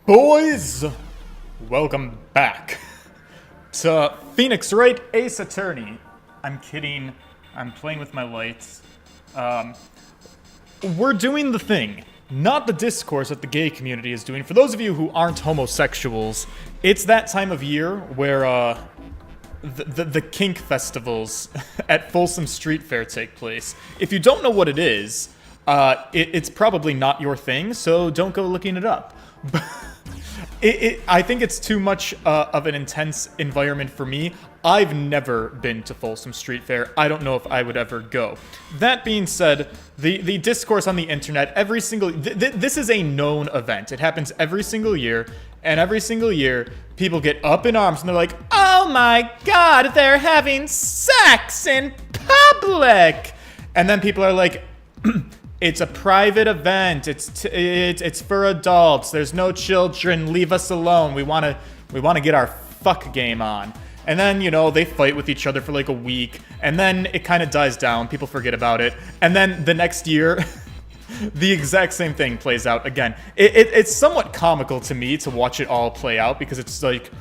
Boys, welcome back to Phoenix Wright Ace Attorney. I'm kidding. I'm playing with my lights. We're doing the thing, not the discourse that the gay community is doing. For those of you who aren't homosexuals, it's that time of year where the kink festivals at Folsom Street Fair take place. If you don't know what it is, it's probably not your thing, so don't go looking it up. I think it's too much of an intense environment for me. I've never been to Folsom Street Fair. I don't know if I would ever go. That being said, the discourse on the internet, every single... this is a known event. It happens every single year, and every single year, people get up in arms, and they're like, oh my god, they're having sex in public! And then people are like... It's a private event. It's for adults. There's no children. Leave us alone. We want to get our fuck game on. And then, you know, they fight with each other for like a week, and then it kind of dies down. People forget about it. And then the next year, the exact same thing plays out again. It's somewhat comical to me to watch it all play out, because it's like,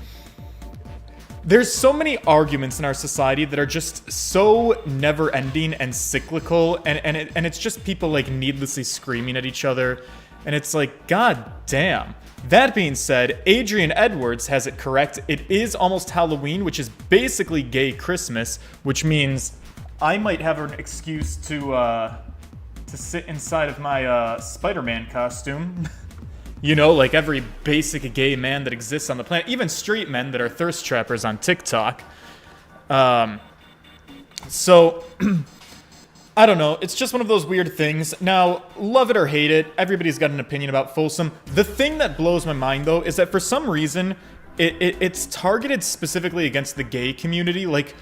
there's so many arguments in our society that are just so never-ending and cyclical, and it's just people like needlessly screaming at each other, and it's like, god damn. That being said, Adrian Edwards has it correct. It is almost Halloween, which is basically gay Christmas, which means I might have an excuse to sit inside of my Spider-Man costume. You know, like every basic gay man that exists on the planet, even straight men that are thirst trappers on TikTok. So, I don't know. It's just one of those weird things. Now, love it or hate it, everybody's got an opinion about Folsom. The thing that blows my mind, though, is that for some reason, it's targeted specifically against the gay community. Like,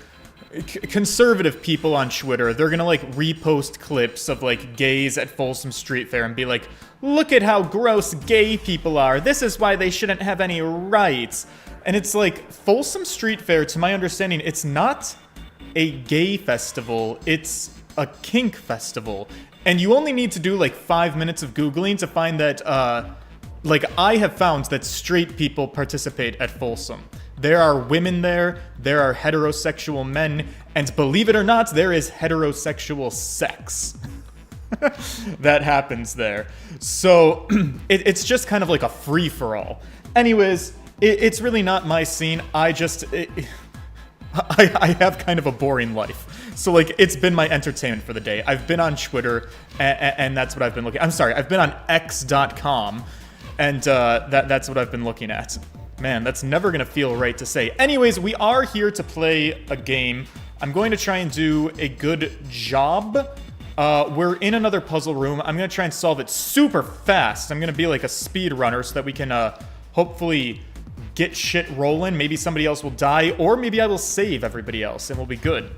conservative people on Twitter, they're gonna like repost clips of like gays at Folsom Street Fair and be like, look at how gross gay people are. This is why they shouldn't have any rights. And it's like, Folsom Street Fair, to my understanding, it's not a gay festival, it's a kink festival. And you only need to do like 5 minutes of Googling to find that, like, I have found that straight people participate at Folsom. There are women there are heterosexual men, and believe it or not, there is heterosexual sex that happens there. So, it's just kind of like a free-for-all. Anyways, it's really not my scene. I have kind of a boring life. So, like, it's been my entertainment for the day. I've been on Twitter, and that's what I've been looking at. I'm sorry, I've been on x.com, and that's what I've been looking at. Man, that's never gonna feel right to say. Anyways, we are here to play a game. I'm going to try and do a good job. We're in another puzzle room. I'm gonna try and solve it super fast. I'm gonna be like a speed runner so that we can hopefully get shit rolling. Maybe somebody else will die, or maybe I will save everybody else and we'll be good.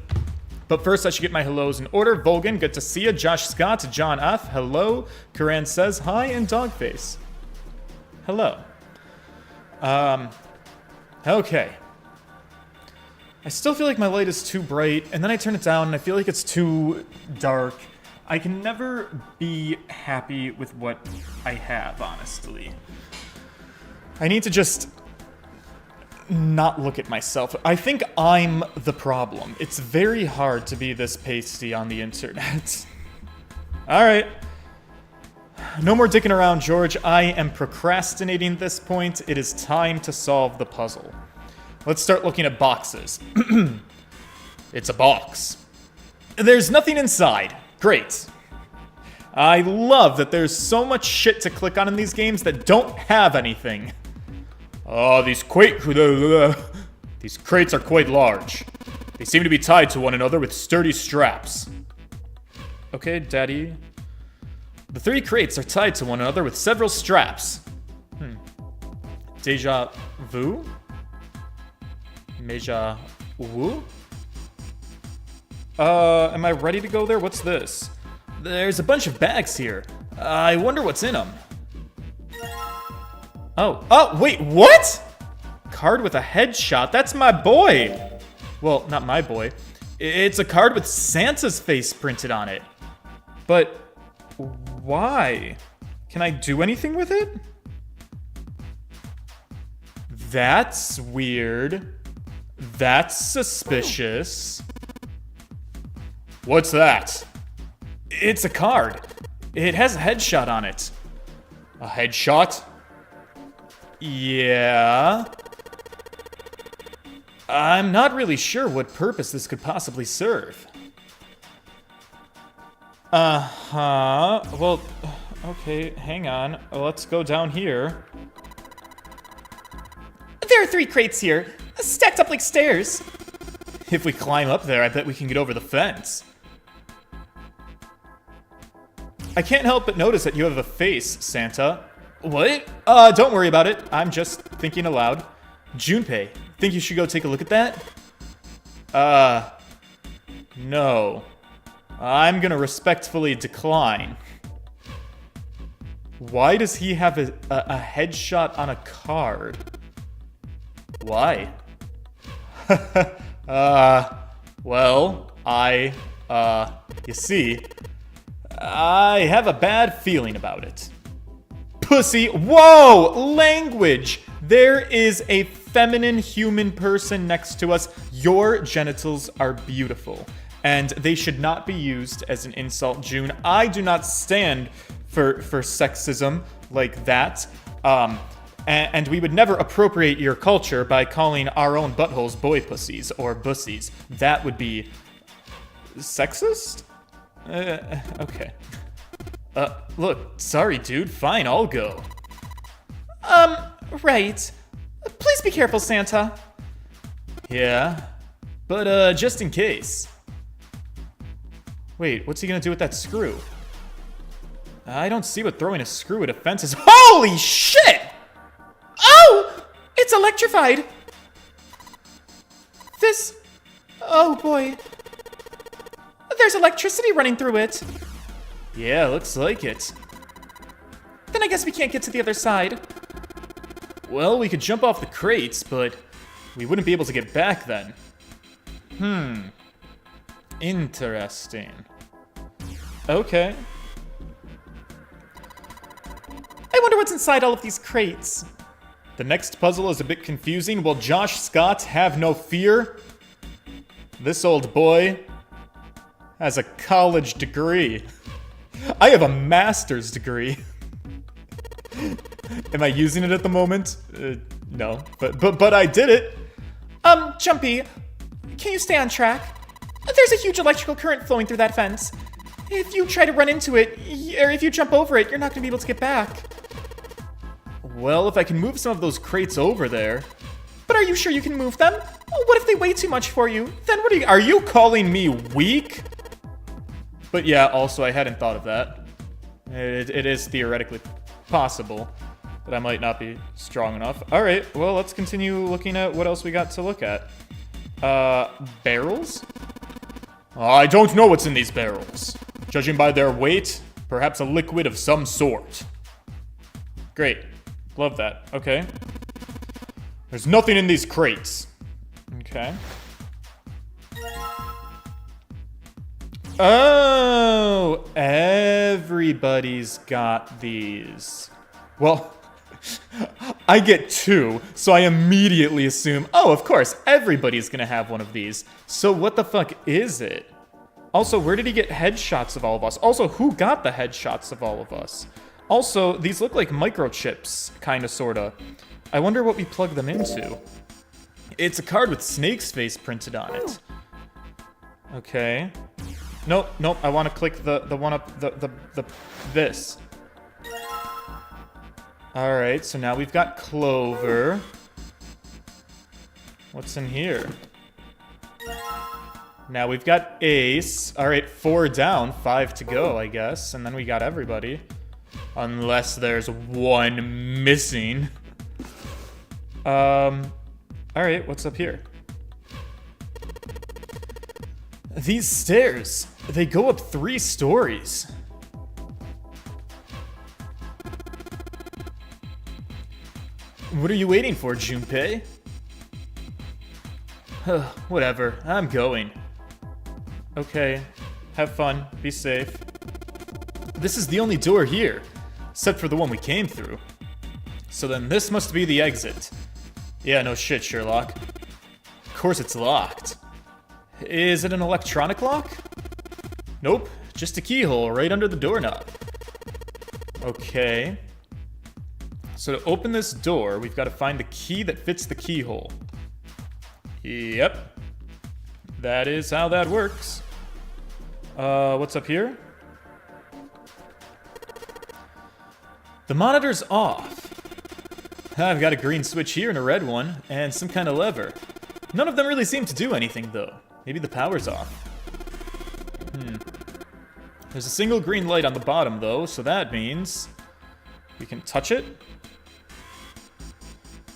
But first, I should get my hellos in order. Volgan, good to see you. Josh Scott, John F, hello. Karan says hi, and Dogface, hello. Okay. I still feel like my light is too bright, and then I turn it down, and I feel like it's too dark. I can never be happy with what I have, honestly. I need to just not look at myself. I think I'm the problem. It's very hard to be this pasty on the internet. Alright. No more dicking around, George. I am procrastinating this point. It is time to solve the puzzle. Let's start looking at boxes. It's a box. There's nothing inside. Great. I love that there's so much shit to click on in these games that don't have anything. Oh, these crates are quite large. They seem to be tied to one another with sturdy straps. Okay, Daddy. The 3 crates are tied to one another with several straps. Deja vu? Meja wu? Am I ready to go there? What's this? There's a bunch of bags here. I wonder what's in them. Oh, wait, what? Card with a headshot? That's my boy. Well, not my boy. It's a card with Santa's face printed on it. But why? Can I do anything with it? That's weird. That's suspicious. What's that? It's a card. It has a headshot on it. A headshot? Yeah. I'm not really sure what purpose this could possibly serve. Uh-huh. Well, okay, hang on. Let's go down here. There are 3 crates here, stacked up like stairs. If we climb up there, I bet we can get over the fence. I can't help but notice that you have a face, Santa. What? Don't worry about it. I'm just thinking aloud. Junpei, think you should go take a look at that? No. I'm gonna respectfully decline. Why does he have a headshot on a card? Why? Well, you see, I have a bad feeling about it. Pussy, whoa, language! There is a feminine human person next to us. Your genitals are beautiful, and they should not be used as an insult, June. I do not stand for sexism like that. And we would never appropriate your culture by calling our own buttholes boy pussies or bussies. That would be sexist? Okay. Look, sorry, dude. Fine, I'll go. Right. Please be careful, Santa. Yeah, but just in case. Wait, what's he gonna do with that screw? I don't see what throwing a screw at a fence is. Holy shit! Oh! It's electrified! Oh boy. There's electricity running through it. Yeah, looks like it. Then I guess we can't get to the other side. Well, we could jump off the crates, but we wouldn't be able to get back then. Interesting. Okay. I wonder what's inside all of these crates. The next puzzle is a bit confusing. Will Josh Scott have no fear? This old boy has a college degree. I have a master's degree. Am I using it at the moment? No, but I did it. Jumpy, can you stay on track? There's a huge electrical current flowing through that fence. If you try to run into it, or if you jump over it, you're not gonna be able to get back. Well, if I can move some of those crates over there. But are you sure you can move them? What if they weigh too much for you? Then what are you calling me weak? But yeah, also I hadn't thought of that. It is theoretically possible that I might not be strong enough. All right, well, let's continue looking at what else we got to look at. Barrels? I don't know what's in these barrels. Judging by their weight, perhaps a liquid of some sort. Great. Love that. Okay. There's nothing in these crates. Okay. Oh, everybody's got these. Well, I get 2, so I immediately assume, oh, of course, everybody's gonna have one of these. So what the fuck is it? Also, where did he get headshots of all of us? Also, who got the headshots of all of us? Also, these look like microchips, kinda, sorta. I wonder what we plug them into. It's a card with Snake's face printed on it. Okay. Nope, I want to click the one up, this. Alright, so now we've got Clover. What's in here? Now we've got Ace. Alright, 4 down, 5 to go, I guess. And then we got everybody. Unless there's 1 missing. Alright, what's up here? These stairs, they go up 3 stories. What are you waiting for, Junpei? Whatever, I'm going. Okay, have fun, be safe. This is the only door here, except for the one we came through. So then this must be the exit. Yeah, no shit, Sherlock. Of course it's locked. Is it an electronic lock? Nope, just a keyhole right under the doorknob. Okay. So to open this door, we've got to find the key that fits the keyhole. Yep. That is how that works. What's up here? The monitor's off. I've got a green switch here and a red one, and some kind of lever. None of them really seem to do anything, though. Maybe the power's off. There's a single green light on the bottom, though, so that means we can touch it.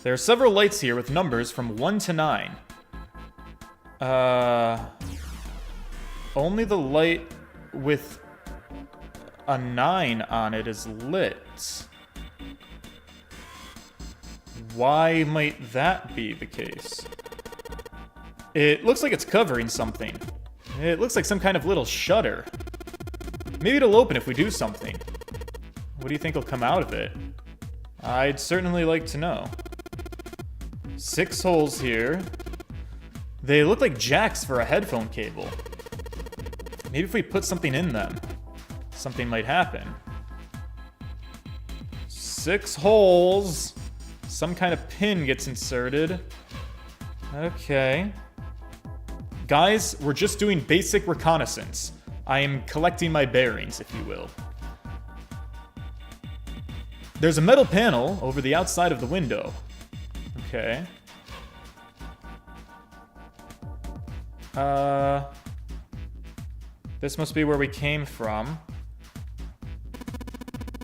There are several lights here with numbers from 1 to 9. Only the light with a 9 on it is lit. Why might that be the case? It looks like it's covering something. It looks like some kind of little shutter. Maybe it'll open if we do something. What do you think will come out of it? I'd certainly like to know. 6 holes here. They look like jacks for a headphone cable. Maybe if we put something in them, something might happen. 6 holes. Some kind of pin gets inserted. Okay. Guys, we're just doing basic reconnaissance. I am collecting my bearings, if you will. There's a metal panel over the outside of the window. Okay. This must be where we came from.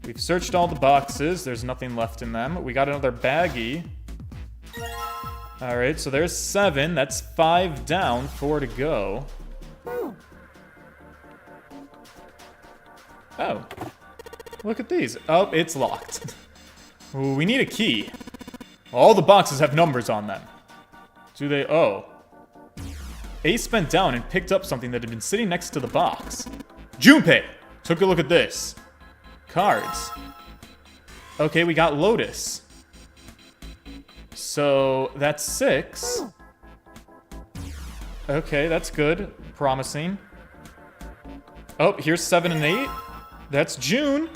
We've searched all the boxes. There's nothing left in them. We got another baggie. Alright, so there's 7. That's 5 down, 4 to go. Oh. Look at these. Oh, it's locked. Ooh, we need a key. All the boxes have numbers on them. Do they? Oh. Ace bent down and picked up something that had been sitting next to the box. Junpei took a look at this. Cards. Okay, we got Lotus. So that's 6. Okay, that's good. Promising. Oh, here's 7 and 8. That's June.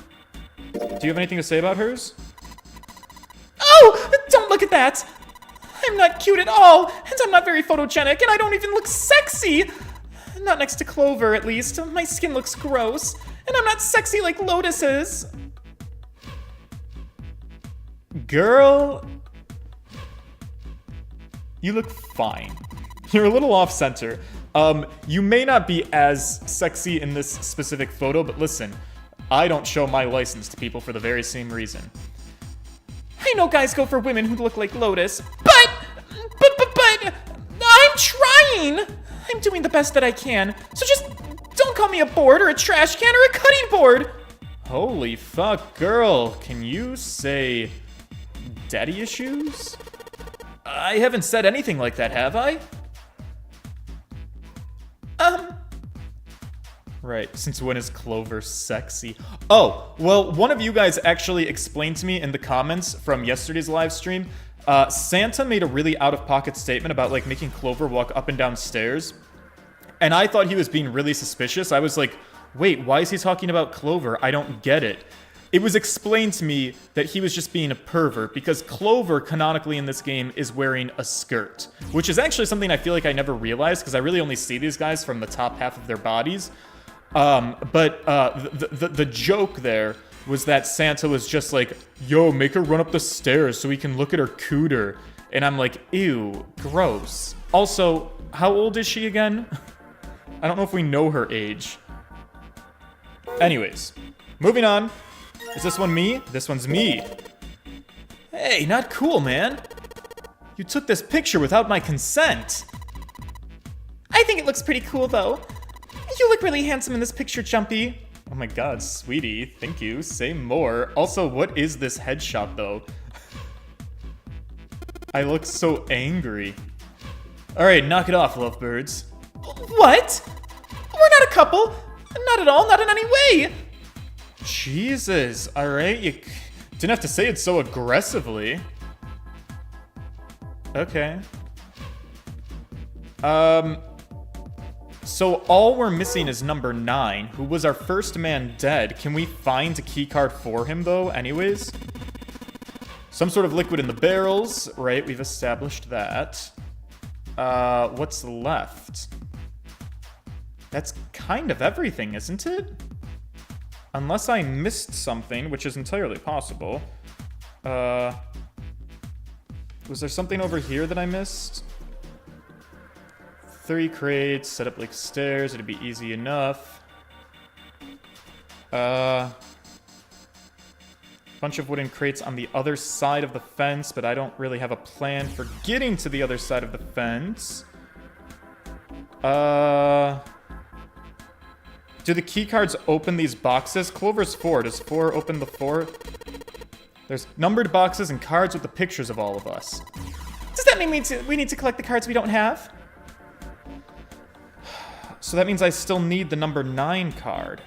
Do you have anything to say about hers? Oh, don't look at that. I'm not cute at all, and I'm not very photogenic, and I don't even look sexy. Not next to Clover, at least. My skin looks gross, and I'm not sexy like Lotus is. Girl, you look fine. You're a little off-center. You may not be as sexy in this specific photo, but listen, I don't show my license to people for the very same reason. I know guys go for women who look like Lotus, but I'm trying. I'm doing the best that I can, so just don't call me a board or a trash can or a cutting board. Holy fuck, girl, can you say daddy issues? I haven't said anything like that, have I? Right, since when is Clover sexy? Oh, well, one of you guys actually explained to me in the comments from yesterday's live stream, Santa made a really out-of-pocket statement about, like, making Clover walk up and down stairs. And I thought he was being really suspicious. I was like, wait, why is he talking about Clover? I don't get it. It was explained to me that he was just being a pervert because Clover, canonically in this game, is wearing a skirt. Which is actually something I feel like I never realized because I really only see these guys from the top half of their bodies. The joke there was that Santa was just like, yo, make her run up the stairs so we can look at her cooter. And I'm like, ew, gross. Also, how old is she again? I don't know if we know her age. Anyways, moving on. Is this one me? This one's me. Hey, not cool, man. You took this picture without my consent. I think it looks pretty cool, though. You look really handsome in this picture, Jumpy. Oh my god, sweetie. Thank you. Say more. Also, what is this headshot, though? I look so angry. Alright, knock it off, lovebirds. What? We're not a couple. Not at all. Not in any way. Jesus. Alright, you didn't have to say it so aggressively. Okay. So all we're missing is number 9, who was our first man dead. Can we find a key card for him, though, anyways? Some sort of liquid in the barrels. Right, we've established that. What's left? That's kind of everything, isn't it? Unless I missed something, which is entirely possible. Was there something over here that I missed? 3 crates, set up like stairs, it'd be easy enough. Bunch of wooden crates on the other side of the fence, but I don't really have a plan for getting to the other side of the fence. Do the key cards open these boxes? Clover's 4. Does 4 open the 4? There's numbered boxes and cards with the pictures of all of us. Does that mean we need to collect the cards we don't have? So that means I still need the number 9 card.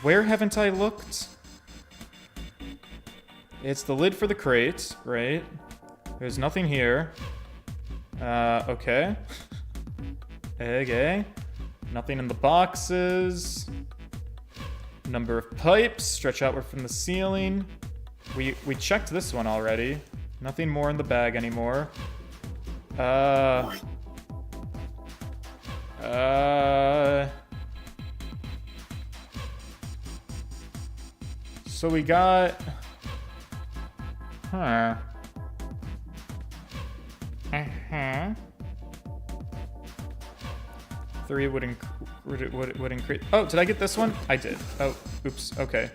Where haven't I looked? It's the lid for the crate, right? There's nothing here. Okay. Okay. Nothing in the boxes. Number of pipes stretch outward from the ceiling. We checked this one already. Nothing more in the bag anymore. So we got... Huh. 3 wooden crate. Oh, did I get this one? I did. Oh, oops. Okay.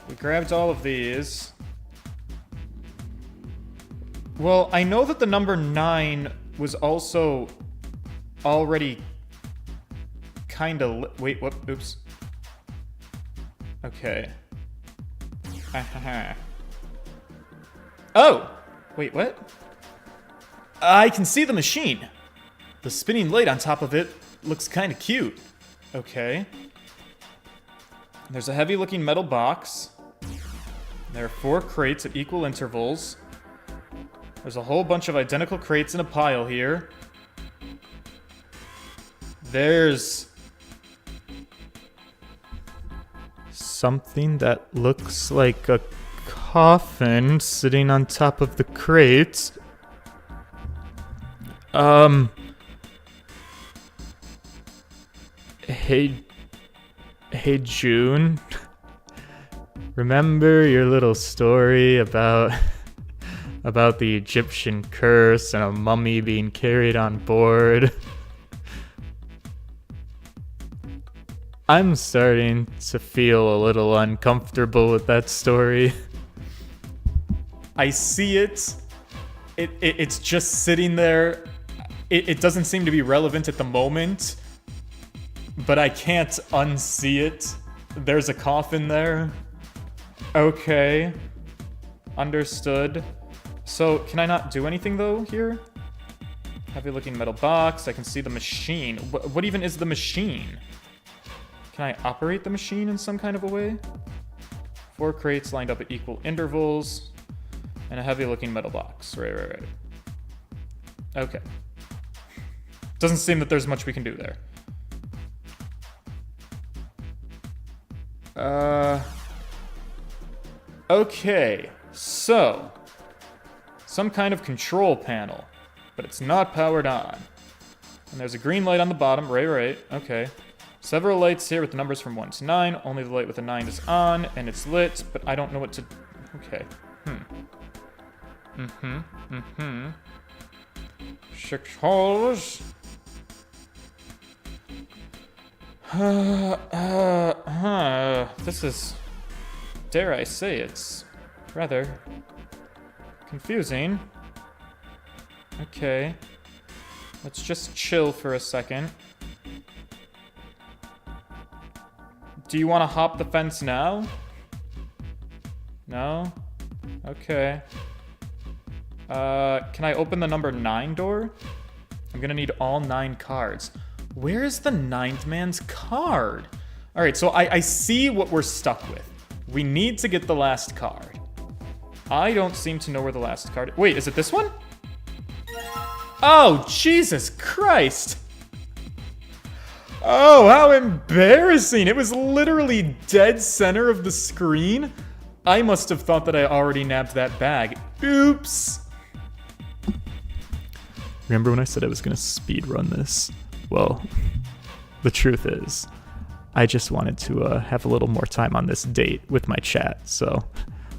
We grabbed all of these. Well, I know that the number 9 was also already kind of... Wait, what? Oops. Okay. Oh! Wait, what? I can see the machine. The spinning light on top of it looks kind of cute. Okay. There's a heavy-looking metal box. There are 4 crates at equal intervals. There's a whole bunch of identical crates in a pile here. There's... something that looks like a coffin sitting on top of the crates. Hey June. Remember your little story about the Egyptian curse and a mummy being carried on board? I'm starting to feel a little uncomfortable with that story. I see it. It's just sitting there. It doesn't seem to be relevant at the moment, but I can't unsee it. There's a coffin there. Okay. Understood. So, can I not do anything, though, here? Heavy-looking metal box. I can see the machine. What even is the machine? Can I operate the machine in some kind of a way? 4 crates lined up at equal intervals. And a heavy-looking metal box. Right. Okay. Doesn't seem that there's much we can do there. Okay. So. Some kind of control panel. But it's not powered on. And there's a green light on the bottom. Right. Okay. Several lights here with the numbers from 1 to 9. Only the light with a 9 is on, and it's lit, but I don't know what to... Okay. 6 holes. This is... Dare I say it's rather confusing. Okay. Let's just chill for a second. Do you want to hop the fence now? No? Okay. Can I open the number 9 door? I'm gonna need all 9 cards. Where is the 9th man's card? Alright, so I see what we're stuck with. We need to get the last card. I don't seem to know where the last card... Wait, is it this one? Oh, Jesus Christ. Oh, how embarrassing. It was literally dead center of the screen. I must have thought that I already nabbed that bag. Oops. Remember when I said I was going to speedrun this? Well, the truth is, I just wanted to have a little more time on this date with my chat, so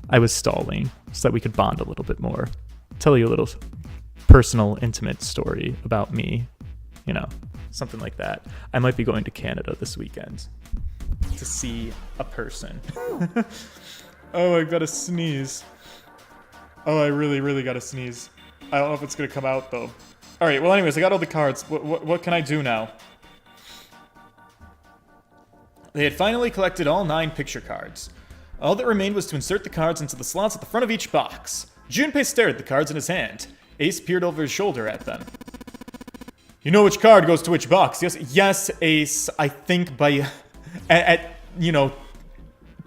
I was stalling so that we could bond a little bit more. Tell you a little personal, intimate story about me, you know, something like that. I might be going to Canada this weekend to see a person. Oh, I gotta sneeze. Oh, I really, really gotta sneeze. I don't know if it's gonna come out, though. Alright, well anyways, I got all the cards. What can I do now? They had finally collected all 9 picture cards. All that remained was to insert the cards into the slots at the front of each box. Junpei stared at the cards in his hand. Ace peered over his shoulder at them. You know which card goes to which box, yes? Yes, Ace. I think by... you know,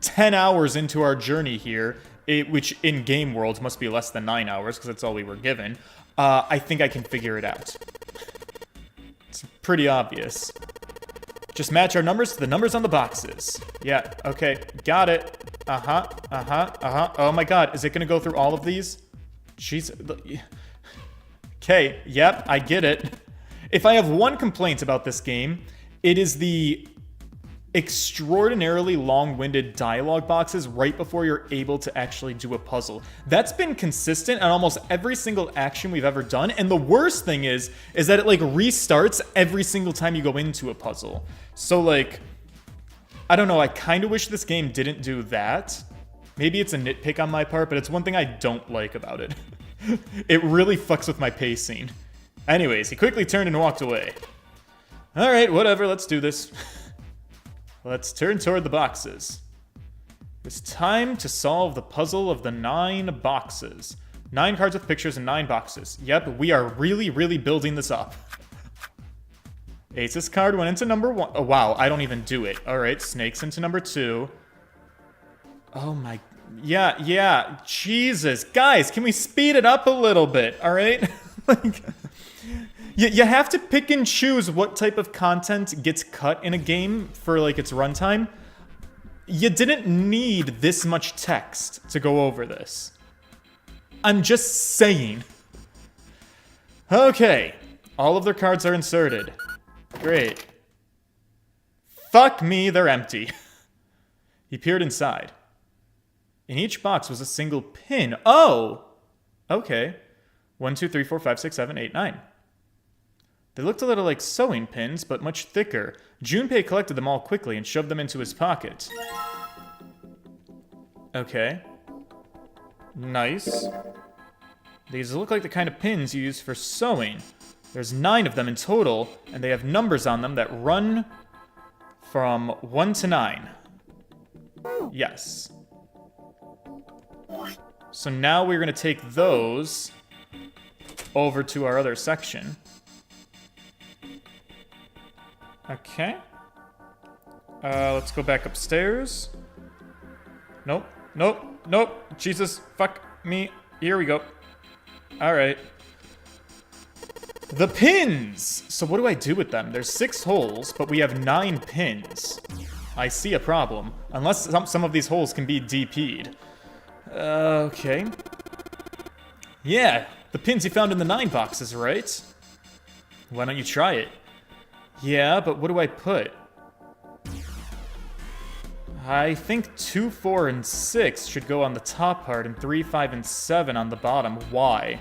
10 hours into our journey here, which in game world must be less than 9 hours, because that's all we were given, I think I can figure it out. It's pretty obvious. Just match our numbers to the numbers on the boxes. Yeah, okay, got it. Oh my god, is it gonna go through all of these? Jeez. Okay, yep, I get it. If I have one complaint about this game, it is the extraordinarily long-winded dialogue boxes right before you're able to actually do a puzzle. That's been consistent on almost every single action we've ever done, and the worst thing is that it like restarts every single time you go into a puzzle. So like, I don't know, I kind of wish this game didn't do that. Maybe it's a nitpick on my part, but it's one thing I don't like about it. It really fucks with my pacing. Anyways, he quickly turned and walked away. Alright, whatever, let's do this. Let's turn toward the boxes. It's time to solve the puzzle of the 9 boxes. 9 cards with pictures and 9 boxes. Yep, we are really, really building this up. Ace's card went into number 1. Oh, wow, I don't even do it. Alright, Snake's into number 2. Oh my... Yeah, Jesus. Guys, can we speed it up a little bit, alright? Like... You have to pick and choose what type of content gets cut in a game for, like, its runtime. You didn't need this much text to go over this. I'm just saying. Okay. All of their cards are inserted. Great. Fuck me, they're empty. He peered inside. In each box was a single pin. Oh! Okay. 1, 2, 3, 4, 5, 6, 7, 8, 9. They looked a little like sewing pins, but much thicker. Junpei collected them all quickly and shoved them into his pocket. Okay. Nice. These look like the kind of pins you use for sewing. There's 9 of them in total, and they have numbers on them that run from 1 to 9. Yes. So now we're going to take those over to our other section. Okay. Let's go back upstairs. Nope. Jesus, fuck me. Here we go. Alright. The pins! So what do I do with them? There's 6 holes, but we have 9 pins. I see a problem. Unless some of these holes can be DP'd. Okay. Yeah, the pins you found in the 9 boxes, right? Why don't you try it? Yeah, but what do I put? I think 2, 4, and 6 should go on the top part, and 3, 5, and 7 on the bottom. Why?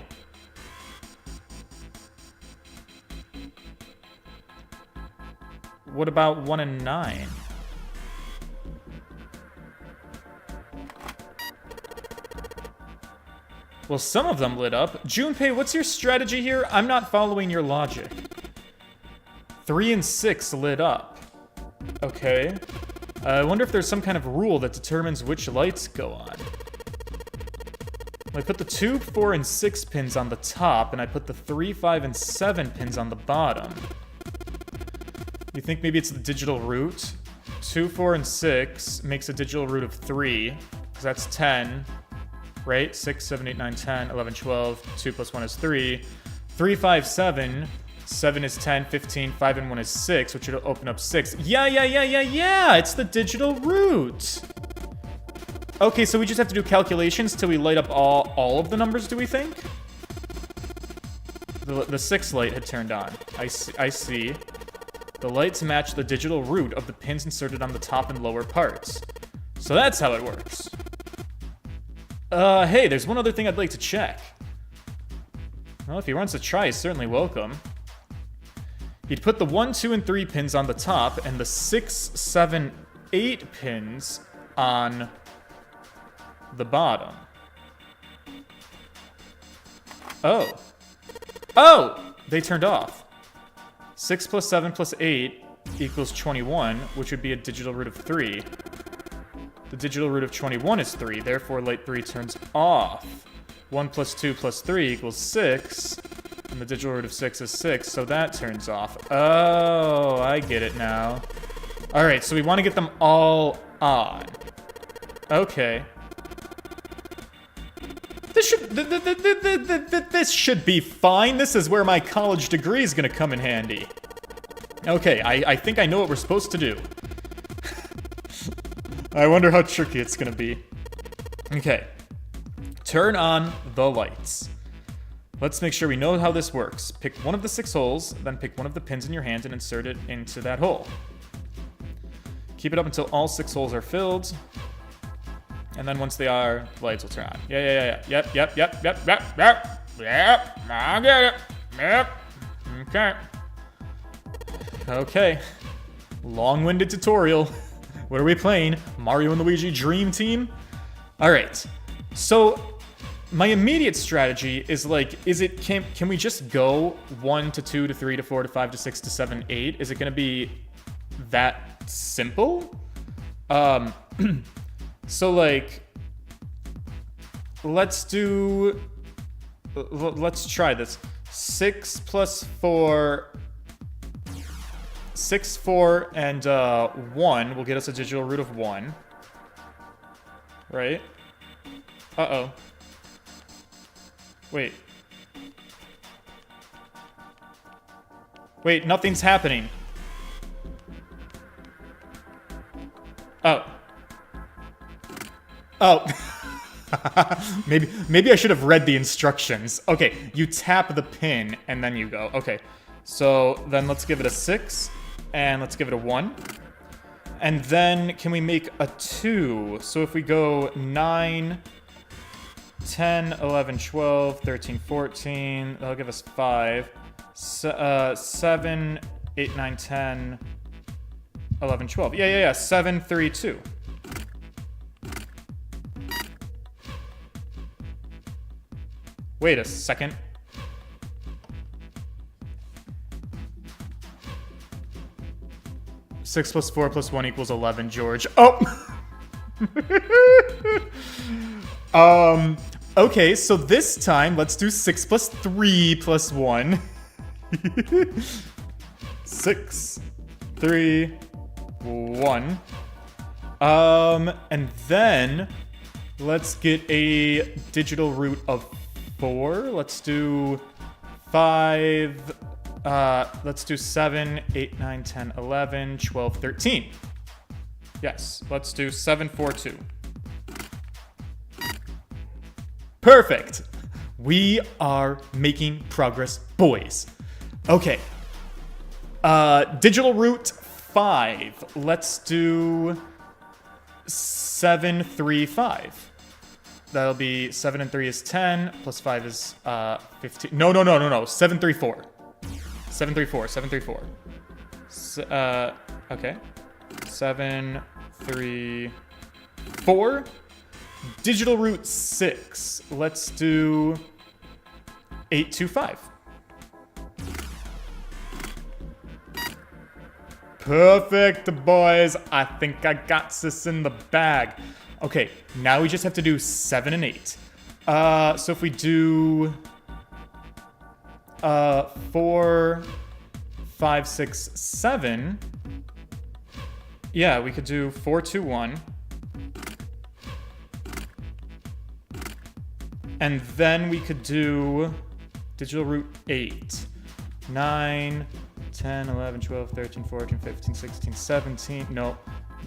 What about 1 and 9? Well, some of them lit up. Junpei, what's your strategy here? I'm not following your logic. 3 and 6 lit up. Okay. I wonder if there's some kind of rule that determines which lights go on. I put the 2, 4, and 6 pins on the top, and I put the 3, 5, and 7 pins on the bottom. You think maybe it's the digital root? 2, 4, and 6 makes a digital root of 3, because that's 10. right? 6, 7, 8, 9, 10, 11, 12. 2 plus 1 is 3. 3, 5, 7. 7 is 10, 15, 5 and 1 is 6, which would open up 6. Yeah, it's the digital root. Okay, so we just have to do calculations till we light up all of the numbers, do we think? The 6 light had turned on. I see. The lights match the digital root of the pins inserted on the top and lower parts. So that's how it works. Hey, there's one other thing I'd like to check. Well, if he wants to try, he's certainly welcome. He'd put the 1, 2, and 3 pins on the top and the 6, 7, 8 pins on the bottom. Oh! They turned off. 6 plus 7 plus 8 equals 21, which would be a digital root of 3. The digital root of 21 is 3, therefore light 3 turns off. 1 plus 2 plus 3 equals 6, and the digital root of 6 is 6, so that turns off. Oh, I get it now. Alright, so we want to get them all on. Okay. This should be fine. This is where my college degree is going to come in handy. Okay, I think I know what we're supposed to do. I wonder how tricky it's going to be. Okay. Turn on the lights. Let's make sure we know how this works. Pick one of the 6 holes, then pick one of the pins in your hand and insert it into that hole. Keep it up until all 6 holes are filled. And then once they are, the lights will turn on. Yeah. Yep. I get it. Yep. Okay. Long-winded tutorial. What are we playing? Mario and Luigi Dream Team? All right. So my immediate strategy is like, can we just go 1 to 2 to 3 to 4 to 5 to 6 to 7, 8? Is it going to be that simple? So like, let's try this. 6 plus 4, 6, 4, and 1 will get us a digital root of 1. Right? Uh-oh. Wait. Wait, nothing's happening. Oh. Oh. Maybe I should have read the instructions. Okay, you tap the pin and then you go. Okay, so then let's give it a 6 and let's give it a 1. And then can we make a 2? So if we go 9, 10, 11, 12, 13, 14, that'll give us 5. 7, 8, 9, 10, 11, 12. Yeah. 7, 3, 2. Wait a second. Six plus 4 plus 1 equals 11, George. Oh! Okay, so this time, let's do 6 plus 3 plus 1. 6, 3, 1. And then, let's get a digital root of 4. Let's do 5. Let's do 7, 8, 9, 10, 11, 12, 13. Yes, let's do 7, 4, 2. Perfect. We are making progress, boys. Okay. Digital root 5. Let's do 7, 3, 5. That'll be 7 and 3 is 10, plus 5 is 15. No. 7, 3, 4. 7, 3, 4. 7, 3, 4. Okay. 7, 3, 4. Digital root 6. Let's do 8, 2, 5. Perfect, boys. I think I got this in the bag. Okay, now we just have to do 7 and 8. So if we do 4, 5, 6, 7. Yeah, we could do 4, 2, 1. And then we could do digital root 8. 9, 10, 11, 12, 13, 14, 15, 16, 17. No.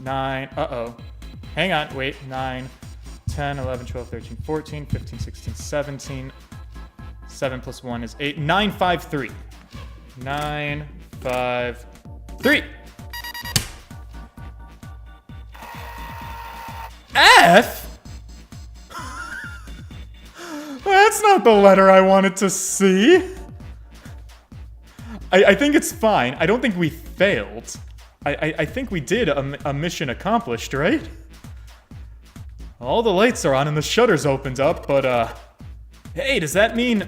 9. Uh-oh. Hang on. Wait. 9, 10, 11, 12, 13, 14, 15, 16, 17. 7 plus 1 is 8. 9, 5, 3. 9, 5, 3. F? That's not the letter I wanted to see. I think it's fine. I don't think we failed. I think we did a mission accomplished, right? All the lights are on and the shutters opened up, but, hey, does that mean...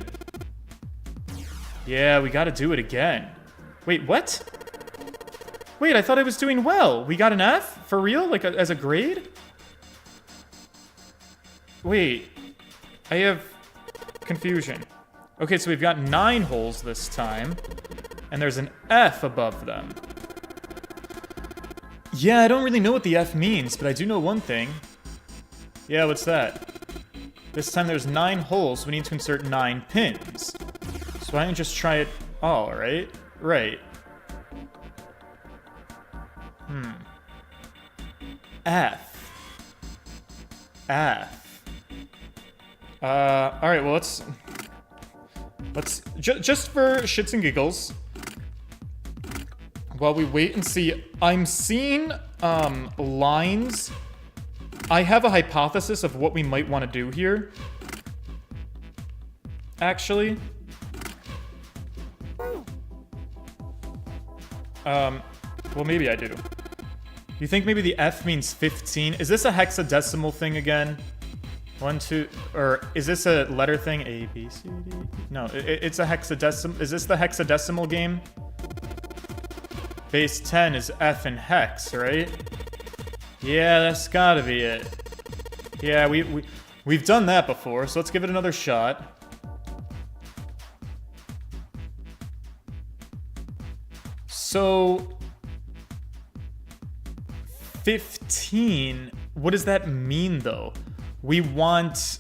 Yeah, we gotta do it again. Wait, what? Wait, I thought I was doing well. We got an F? For real? Like, as a grade? Wait, I have confusion. Okay, so we've got 9 holes this time, and there's an F above them. Yeah, I don't really know what the F means, but I do know one thing. Yeah, what's that? This time there's 9 holes, so we need to insert 9 pins. So why don't you just try it all, right? Right. F. F. Alright, well, let's just for shits and giggles, while we wait and see, I'm seeing, lines. I have a hypothesis of what we might want to do here. Actually. Well, maybe I do. You think maybe the F means 15? Is this a hexadecimal thing again? 1, 2, or is this a letter thing? A, B, C, D? No, it's a hexadecimal. Is this the hexadecimal game? Base 10 is F in hex, right? Yeah, that's gotta be it. Yeah, we've done that before, so let's give it another shot. So... 15, what does that mean, though? We want...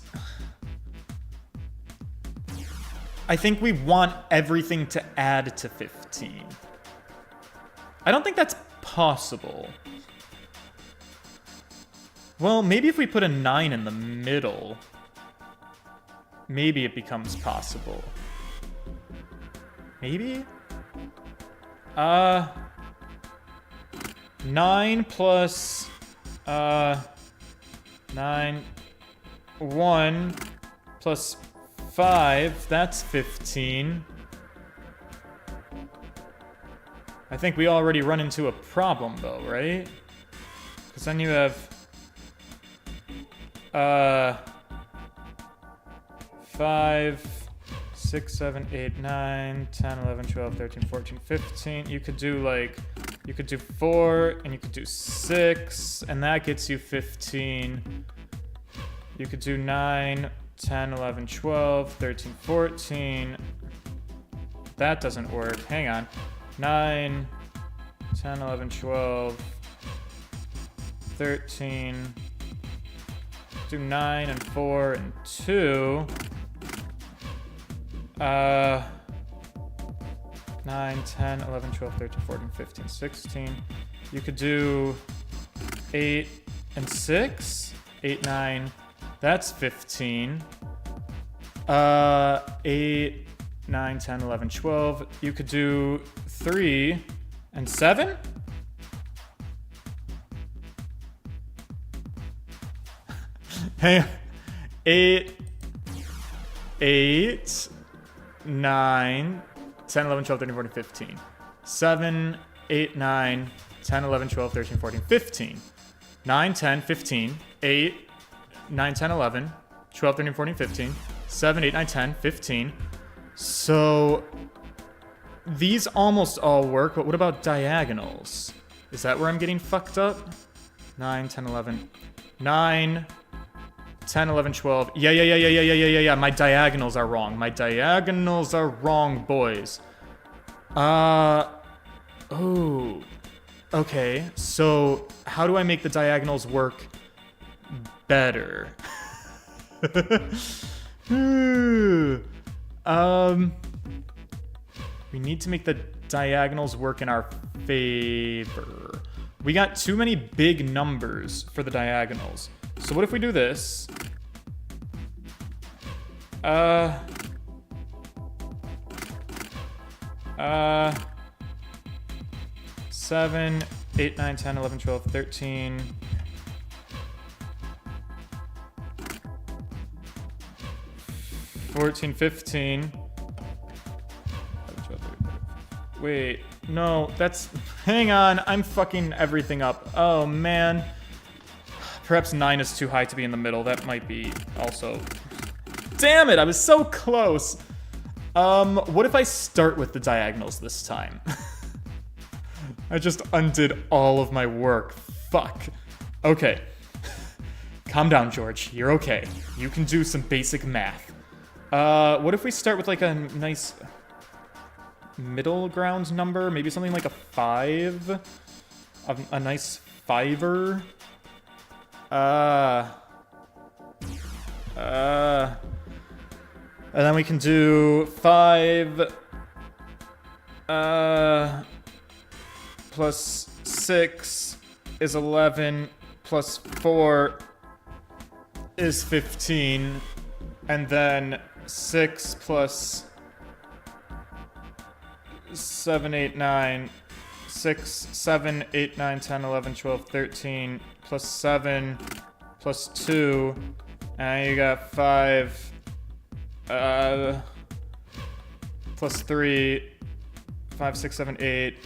I think we want everything to add to 15. I don't think that's possible. Well, maybe if we put a 9 in the middle, maybe it becomes possible. Maybe? 9 plus 9, 1 plus 5, that's 15. I think we already run into a problem though, right? Because then you have 5, 6, 7, 8, 9, 10, 11, 12, 13, 14, 15. You could do like, you could do 4 and you could do 6, and that gets you 15. You could do 9, 10, 11, 12, 13, 14. That doesn't work. Hang on. 9, 10, 11, 12, 13. Do 9 and 4 and 2. 9, 10, 11, 12, 13, 14, 15, 16. You could do 8 and 6. 8, 9. That's 15. 8, 9, 10, 11, 12. You could do 3 and 7? Hey, 8, 9, 10, 11, 12, 13, 14, 15. 7, 8, 9, 10, 11, 12, 13, 14, 15. 9, 10, 15. 8, 9, 10, 11, 12, 13, 14, 15. 7, 8, 9, 10, 15. So these almost all work, but what about diagonals? Is that where I'm getting fucked up? 9, 10, 11. 9, 10, 11, 12. Yeah. My diagonals are wrong. My diagonals are wrong, boys. Oh. Okay, so how do I make the diagonals work better? We need to make the diagonals work in our favor. We got too many big numbers for the diagonals. So what if we do this? 7, 8, 9, 10, 11, 12, 13. 14, 15. Wait, no, that's... Hang on, I'm fucking everything up. Oh, man. Perhaps 9 is too high to be in the middle. That might be also... Damn it, I was so close. What if I start with the diagonals this time? I just undid all of my work. Fuck. Okay. Calm down, George. You're okay. You can do some basic math. What if we start with like a nice middle ground number? Maybe something like a 5? A nice 5er? And then we can do 5 plus 6 is 11 plus 4 is 15, and then 6 plus 7, 8, 9, 6, 7, 8, 9, 10, 11, 12, 13, plus 7, plus 2, and you got 5, plus 3, 5, 6, 7, 8,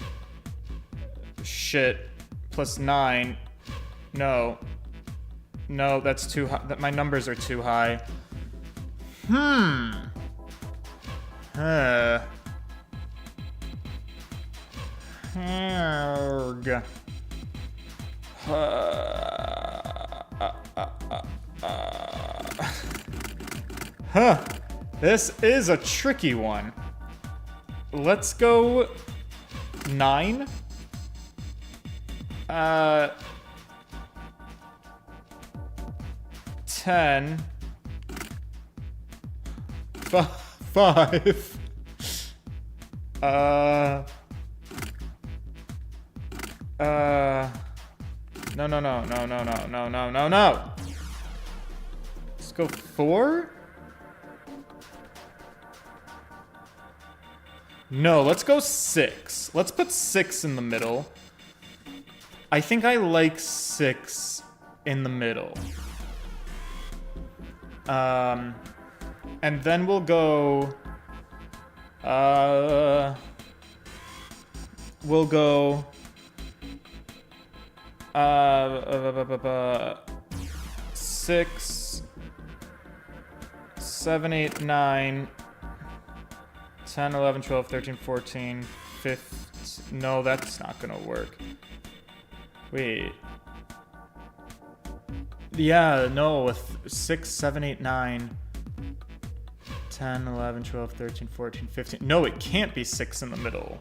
shit, plus 9, no, that's too high, my numbers are too high. This is a tricky one. Let's go 9. 10. 5. No. Let's go 4? No, let's go 6. Let's put 6 in the middle. I think I like 6 in the middle. And then we'll go... We'll go... 6, 7, 8, 9, 10, 11, 12, 13, 14, 15... No, that's not gonna work. Wait. Yeah, no, with 6, 7, 8, 9, 10, 11, 12, 13, 14, 15... No, it can't be 6 in the middle.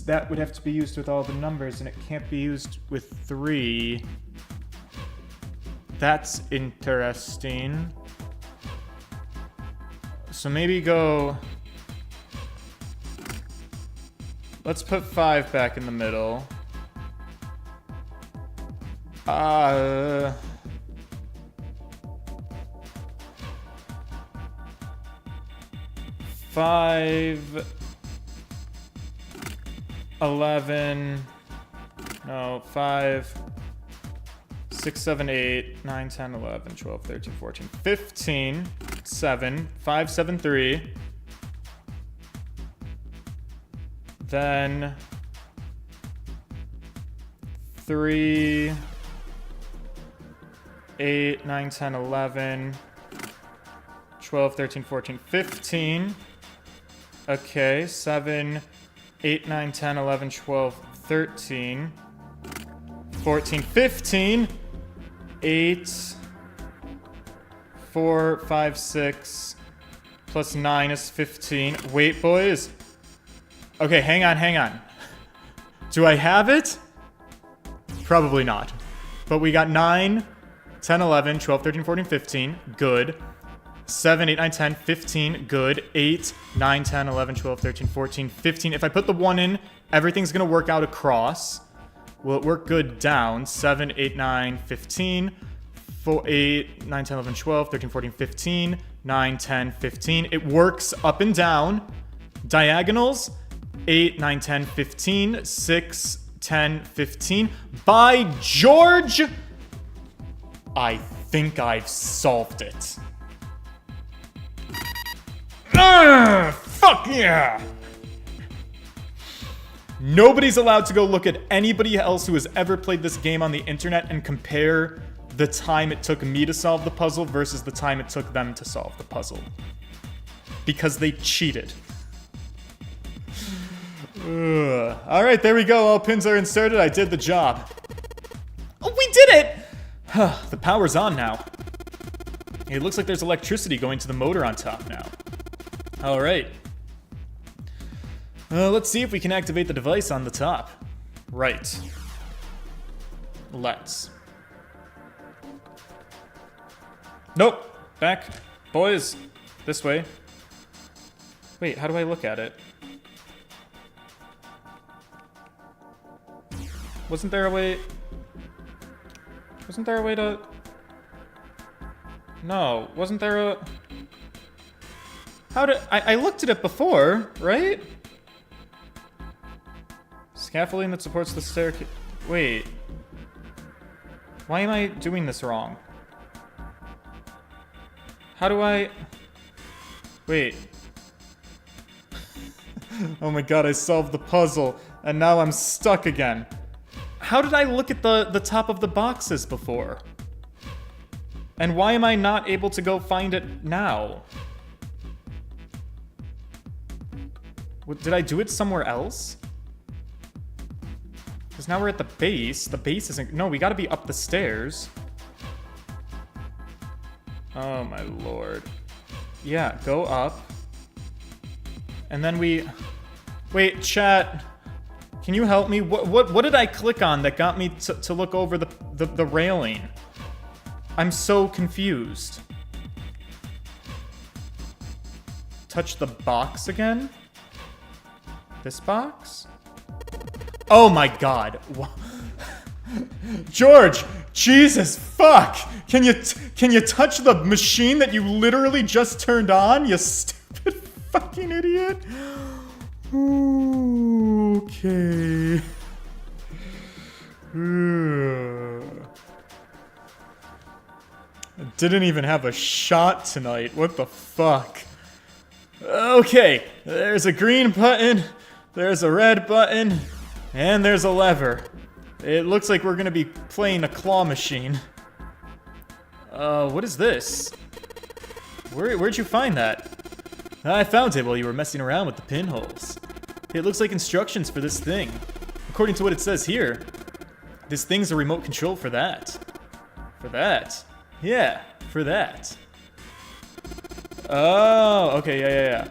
That would have to be used with all the numbers, and it can't be used with 3. That's interesting. So maybe go... Let's put 5 back in the middle. 5, 11, no, 5, 6, 7, 8, 9, 10, 11, 12, 13, 14, 15, 7, 5, 7, 3. Then 3, 8, 9, 10, 11, 12, 13, 14, 15. Okay, 7, 8, 9, 10, 11, 12, 13, 14, 15, 8, 4, 5, 6, plus 9 is 15. Wait, boys. Okay, hang on. Do I have it? Probably not. But we got 9, 10, 11, 12, 13, 14, 15. Good. 7, 8, 9, 10, 15. Good. 8, 9, 10, 11, 12, 13, 14, 15. If I put the 1 in, everything's going to work out across. Will it work good down? 7, 8, 9, 15. 4, 8, 9, 10, 11, 12, 13, 14, 15. 9, 10, 15. It works up and down. Diagonals. 8, 9, 10, 15. 6, 10, 15. By George! I think I've solved it. Fuck yeah! Nobody's allowed to go look at anybody else who has ever played this game on the internet and compare the time it took me to solve the puzzle versus the time it took them to solve the puzzle. Because they cheated. Alright, there we go. All pins are inserted. I did the job. Oh, we did it! The power's on now. It looks like there's electricity going to the motor on top now. Alright. Let's see if we can activate the device on the top. Right. Let's. Nope. Back. Boys. This way. Wait, how do I look at it? Wasn't there a way... Wasn't there a way to... No, wasn't there a... How did... I looked at it before, right? Scaffolding that supports the staircase... Wait. Why am I doing this wrong? How do I... Wait. Oh my god, I solved the puzzle, and now I'm stuck again. How did I look at the top of the boxes before? And why am I not able to go find it now? Did I do it somewhere else? Because now we're at the base. The base isn't... No, we gotta be up the stairs. Oh my lord. Yeah, go up. And then we... Wait, chat. Can you help me? What did I click on that got me to look over the railing? I'm so confused. Touch the box again? This box? Oh my god. George! Jesus fuck! Can you touch the machine that you literally just turned on? You stupid fucking idiot. Okay. I didn't even have a shot tonight. What the fuck? Okay, there's a green button, there's a red button, and there's a lever. It looks like we're gonna be playing a claw machine. What is this? Where'd you find that? I found it while you were messing around with the pinholes. It looks like instructions for this thing. According to what it says here, this thing's a remote control for that. For that. Yeah, for that. Oh, okay, yeah.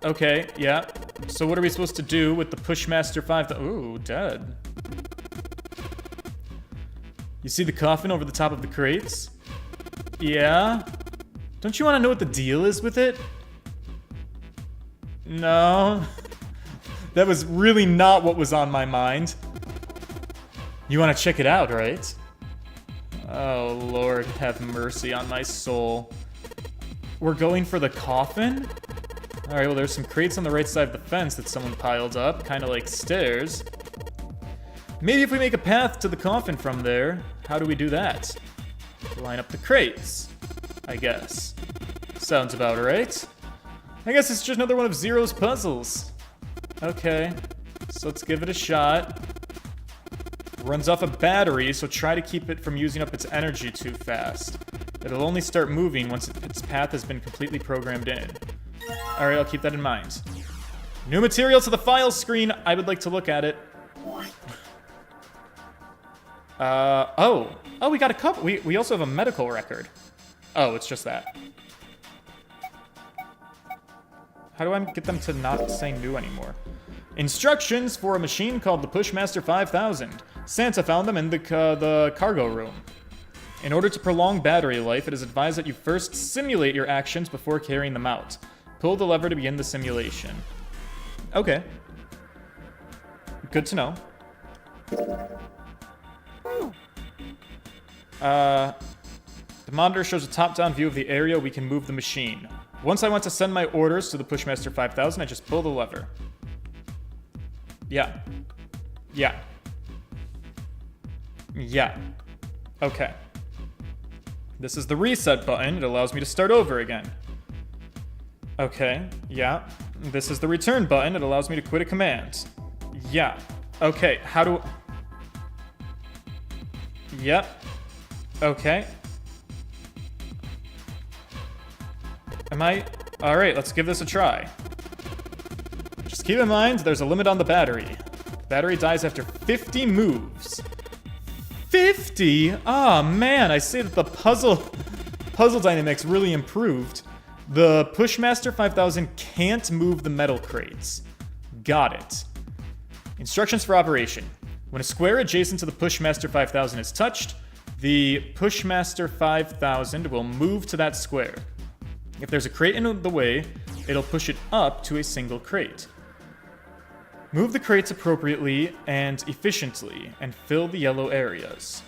Okay, yeah. So what are we supposed to do with the Pushmaster 5? Ooh, dead. You see the coffin over the top of the crates? Yeah? Don't you want to know what the deal is with it? No. That was really not what was on my mind. You want to check it out, right? Oh, Lord, have mercy on my soul. We're going for the coffin? Alright, well, there's some crates on the right side of the fence that someone piled up, kind of like stairs. Maybe if we make a path to the coffin from there, how do we do that? Line up the crates, I guess. Sounds about right. I guess it's just another one of Zero's puzzles. Okay, so let's give it a shot. Runs off a battery, so try to keep it from using up its energy too fast. It'll only start moving once its path has been completely programmed in. Alright, I'll keep that in mind. New material to the file screen. I would like to look at it. Oh, we got a couple. We also have a medical record. Oh, it's just that. How do I get them to not say new anymore? Instructions for a machine called the Pushmaster 5000. Santa found them in the cargo room. In order to prolong battery life, it is advised that you first simulate your actions before carrying them out. Pull the lever to begin the simulation. Okay. Good to know. The monitor shows a top-down view of the area we can move the machine. Once I want to send my orders to the Pushmaster 5000, I just pull the lever. Yeah. Yeah. Yeah. Okay. This is the reset button. It allows me to start over again. Okay. Yeah. This is the return button. It allows me to quit a command. Yeah. Okay. How do... Yep. Okay. Am I... Alright, let's give this a try. Just keep in mind, there's a limit on the battery. Battery dies after 50 moves. 50? Ah, man, I see that the puzzle dynamics really improved. The Pushmaster 5000 can't move the metal crates. Got it. Instructions for operation. When a square adjacent to the Pushmaster 5000 is touched, the Pushmaster 5000 will move to that square. If there's a crate in the way, it'll push it up to a single crate. Move the crates appropriately and efficiently, and fill the yellow areas.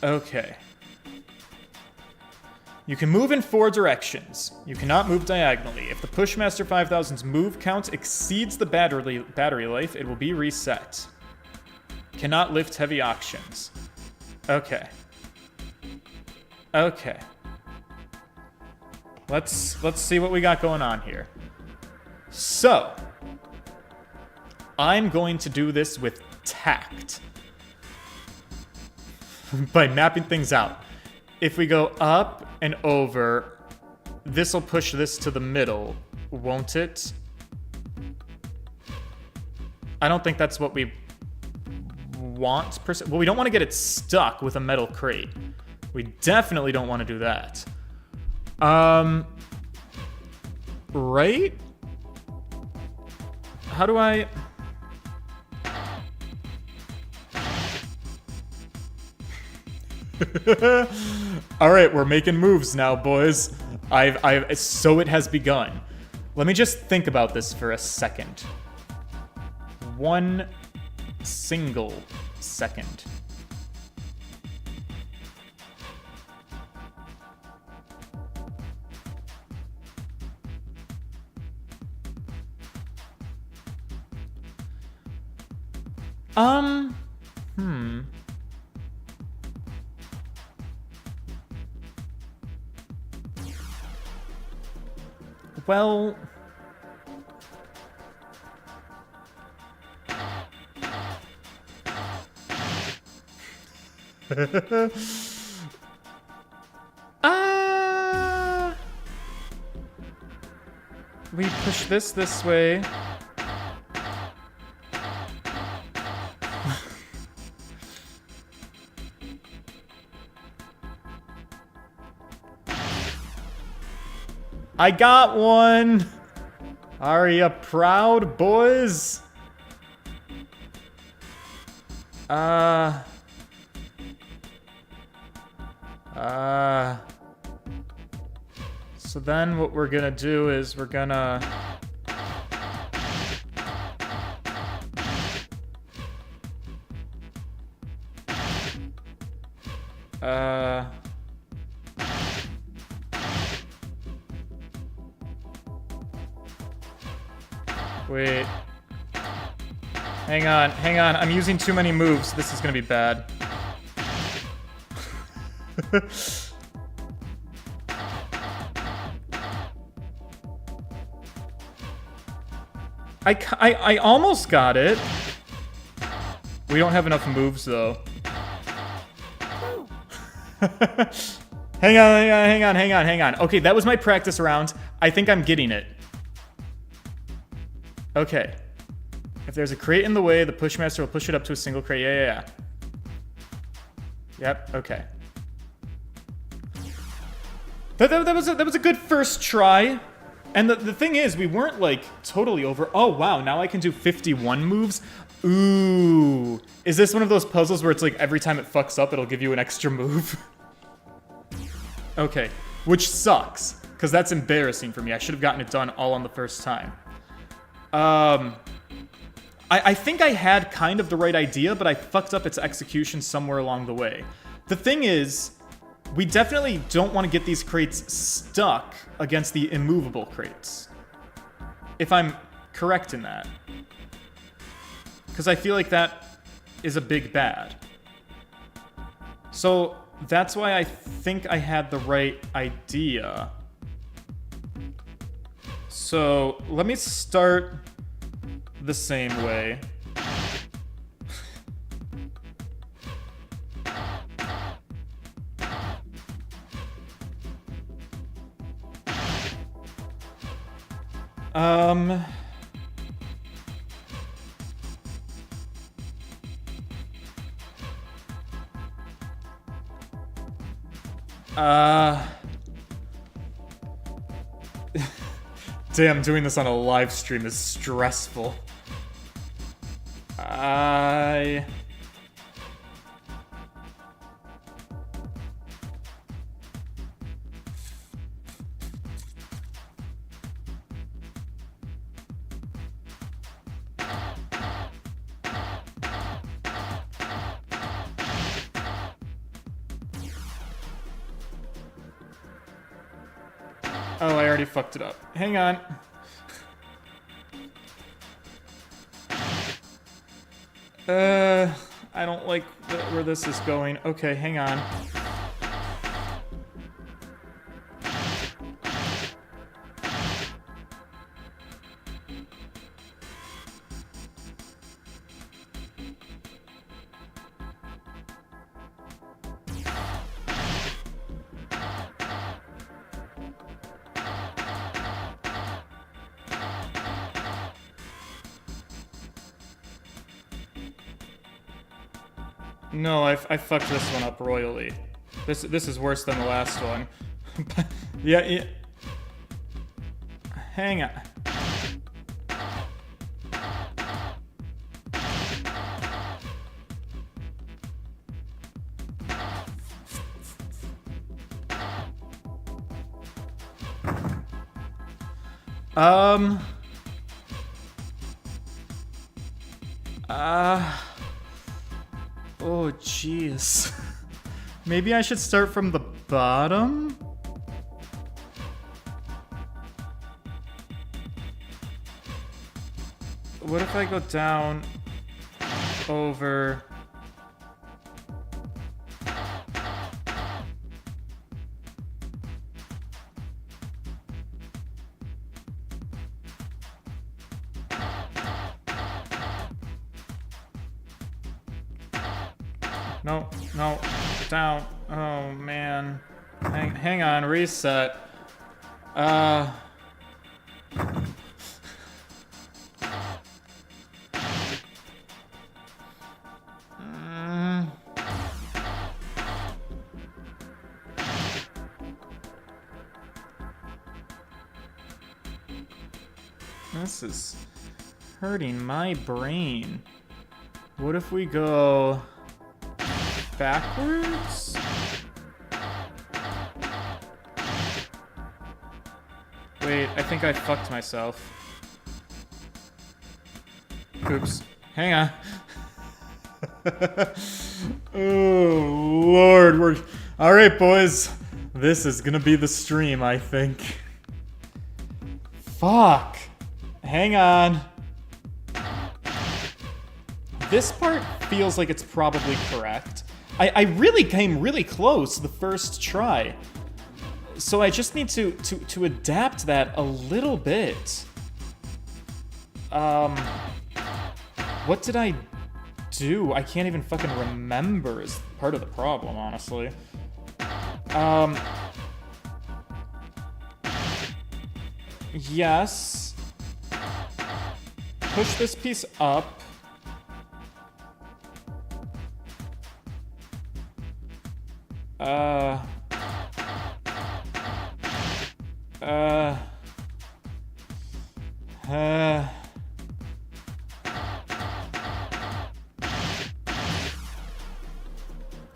Okay. You can move in 4 directions. You cannot move diagonally. If the Pushmaster 5000's move count exceeds the battery life, it will be reset. Cannot lift heavy options. Okay. Okay. Let's see what we got going on here. So, I'm going to do this with tact. By mapping things out. If we go up and over, this'll push this to the middle, won't it? I don't think that's what we want per se. Well, we don't want to get it stuck with a metal crate. We definitely don't want to do that. Right? How do I... All right, we're making moves now, boys. So it has begun. Let me just think about this for a second. 1 single second. Well... We push this way. I got one! Are ya proud, boys? So then what we're gonna do is we're gonna... Wait. Hang on. I'm using too many moves. This is gonna be bad. I almost got it. We don't have enough moves, though. Hang on. Okay, that was my practice round. I think I'm getting it. Okay. If there's a crate in the way, the Pushmaster will push it up to a single crate. Yeah. Yep, okay. That was a good first try. And the thing is, we weren't, like, totally over. Oh, wow, now I can do 51 moves? Ooh. Is this one of those puzzles where it's like every time it fucks up, it'll give you an extra move? Okay, which sucks, because that's embarrassing for me. I should have gotten it done all on the first time. I think I had kind of the right idea, but I fucked up its execution somewhere along the way. The thing is, we definitely don't want to get these crates stuck against the immovable crates. If I'm correct in that. Because I feel like that is a big bad. So that's why I think I had the right idea. So let me start the same way. Damn, doing this on a live stream is stressful. Oh, I already fucked it up. Hang on. I don't like where this is going. Okay, hang on. No, I fucked this one up royally. This is worse than the last one. yeah. Hang on. Oh, jeez. Maybe I should start from the bottom? What if I go down, over... No, no, down. Oh, man. Hang on, reset. This is hurting my brain. What if we go... backwards? Wait, I think I fucked myself. Oops. Hang on. Oh, Lord. Alright, boys. This is gonna be the stream, I think. Fuck. Hang on. This part feels like it's probably correct. I really came really close the first try. So I just need to adapt that a little bit. What did I do? I can't even fucking remember is part of the problem, honestly. Yes. Push this piece up.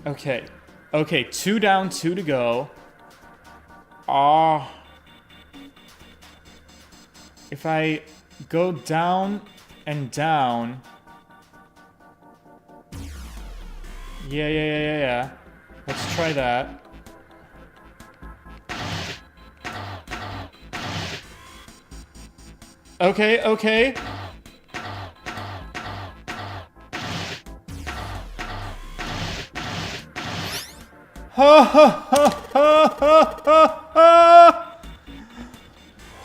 Okay. Okay, 2 down, 2 to go. If I go down and down... Yeah. Let's try that. Okay.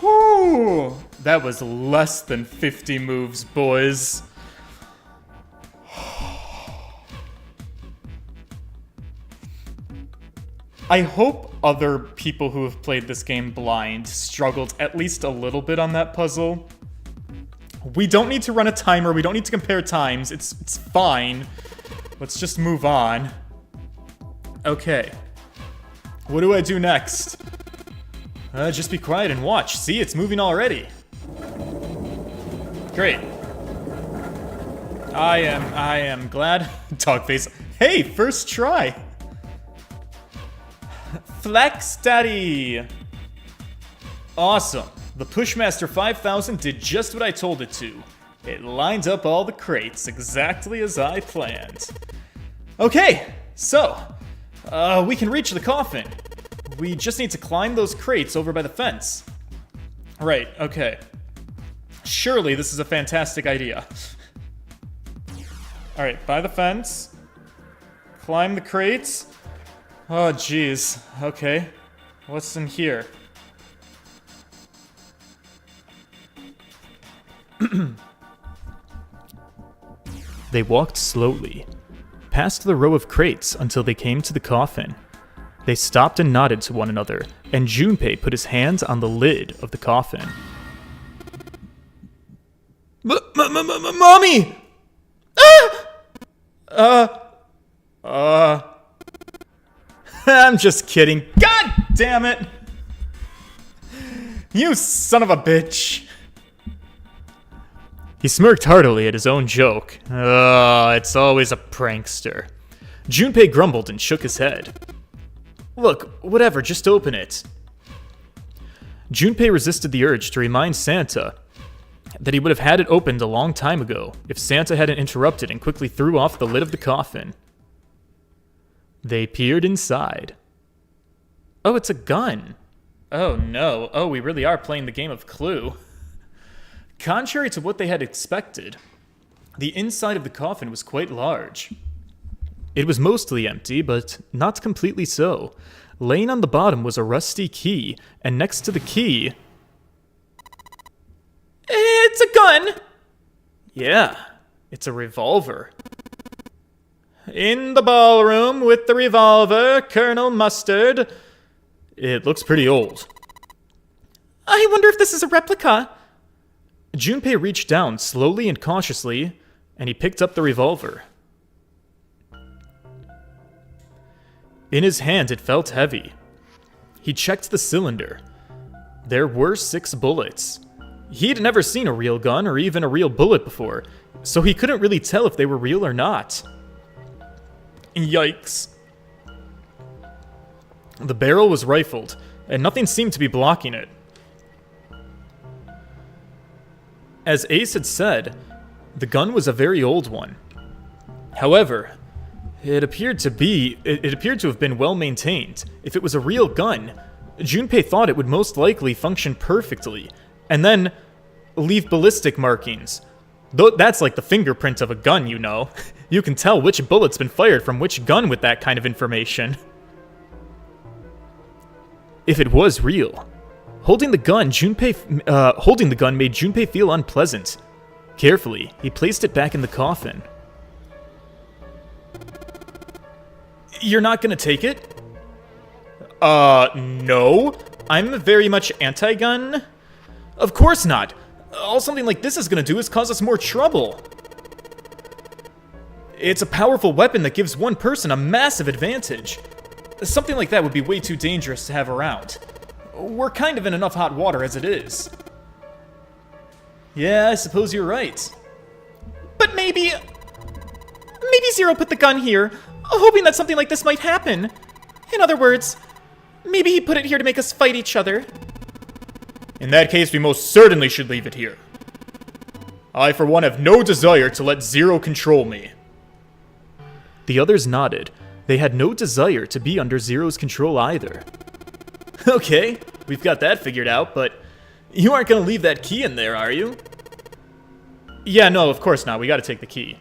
Whew. That was less than 50 moves, boys. I hope other people who have played this game blind struggled at least a little bit on that puzzle. We don't need to run a timer. We don't need to compare times. It's fine. Let's just move on. Okay. What do I do next? Just be quiet and watch. See, it's moving already. Great. I am glad. Dogface. Hey, first try. Flex Daddy. Awesome. The Pushmaster 5000 did just what I told it to. It lined up all the crates exactly as I planned. Okay, so we can reach the coffin. We just need to climb those crates over by the fence. Right, okay. Surely this is a fantastic idea. Alright, by the fence. Climb the crates. Oh, jeez. Okay. What's in here? They walked slowly, past the row of crates until they came to the coffin. They stopped and nodded to one another, and Junpei put his hands on the lid of the coffin. Mommy! I'm just kidding. God damn it! You son of a bitch! He smirked heartily at his own joke. It's always a prankster. Junpei grumbled and shook his head. Look, whatever, just open it. Junpei resisted the urge to remind Santa that he would have had it opened a long time ago if Santa hadn't interrupted and quickly threw off the lid of the coffin. They peered inside. Oh, it's a gun. Oh no, we really are playing the game of Clue. Contrary to what they had expected, the inside of the coffin was quite large. It was mostly empty, but not completely so. Laying on the bottom was a rusty key, and next to the key... It's a gun! Yeah, it's a revolver. In the ballroom with the revolver, Colonel Mustard. It looks pretty old. I wonder if this is a replica. Junpei reached down slowly and cautiously, and he picked up the revolver. In his hand, it felt heavy. He checked the cylinder. There were 6 bullets. He'd never seen a real gun or even a real bullet before, so he couldn't really tell if they were real or not. Yikes. The barrel was rifled, and nothing seemed to be blocking it. As Ace had said, the gun was a very old one. However, it appeared to have been well maintained. If it was a real gun, Junpei thought it would most likely function perfectly, and then leave ballistic markings. Though that's like the fingerprint of a gun, you know. You can tell which bullet's been fired from which gun with that kind of information. If it was real, holding the gun made Junpei feel unpleasant. Carefully, he placed it back in the coffin. You're not gonna take it? No. I'm very much anti-gun. Of course not. All something like this is gonna do is cause us more trouble. It's a powerful weapon that gives one person a massive advantage. Something like that would be way too dangerous to have around. We're kind of in enough hot water as it is. Yeah, I suppose you're right. But maybe Zero put the gun here, hoping that something like this might happen. In other words, maybe he put it here to make us fight each other. In that case, we most certainly should leave it here. I, for one, have no desire to let Zero control me. The others nodded. They had no desire to be under Zero's control either. Okay, we've got that figured out, but you aren't gonna leave that key in there, are you? Yeah, no, of course not. We gotta take the key.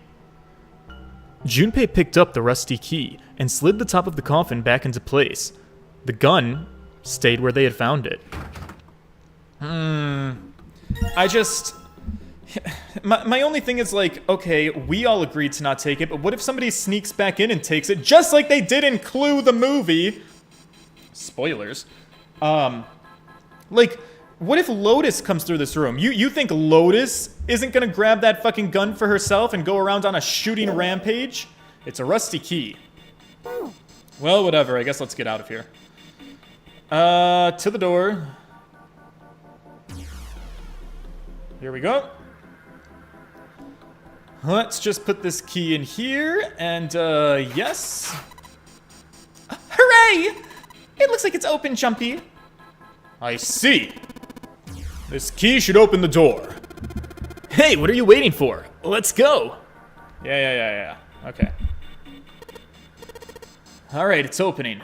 Junpei picked up the rusty key and slid the top of the coffin back into place. The gun stayed where they had found it. My only thing is, like, okay, we all agreed to not take it, but what if somebody sneaks back in and takes it, just like they did in Clue the movie? Spoilers. Like, what if Lotus comes through this room? You think Lotus isn't gonna grab that fucking gun for herself and go around on a shooting rampage? It's a rusty key. Well, whatever. I guess let's get out of here. To the door. Here we go. Let's just put this key in here, and, yes. Hooray! It looks like it's open, Jumpy. I see. This key should open the door. Hey, what are you waiting for? Let's go. Yeah. Okay. All right, it's opening.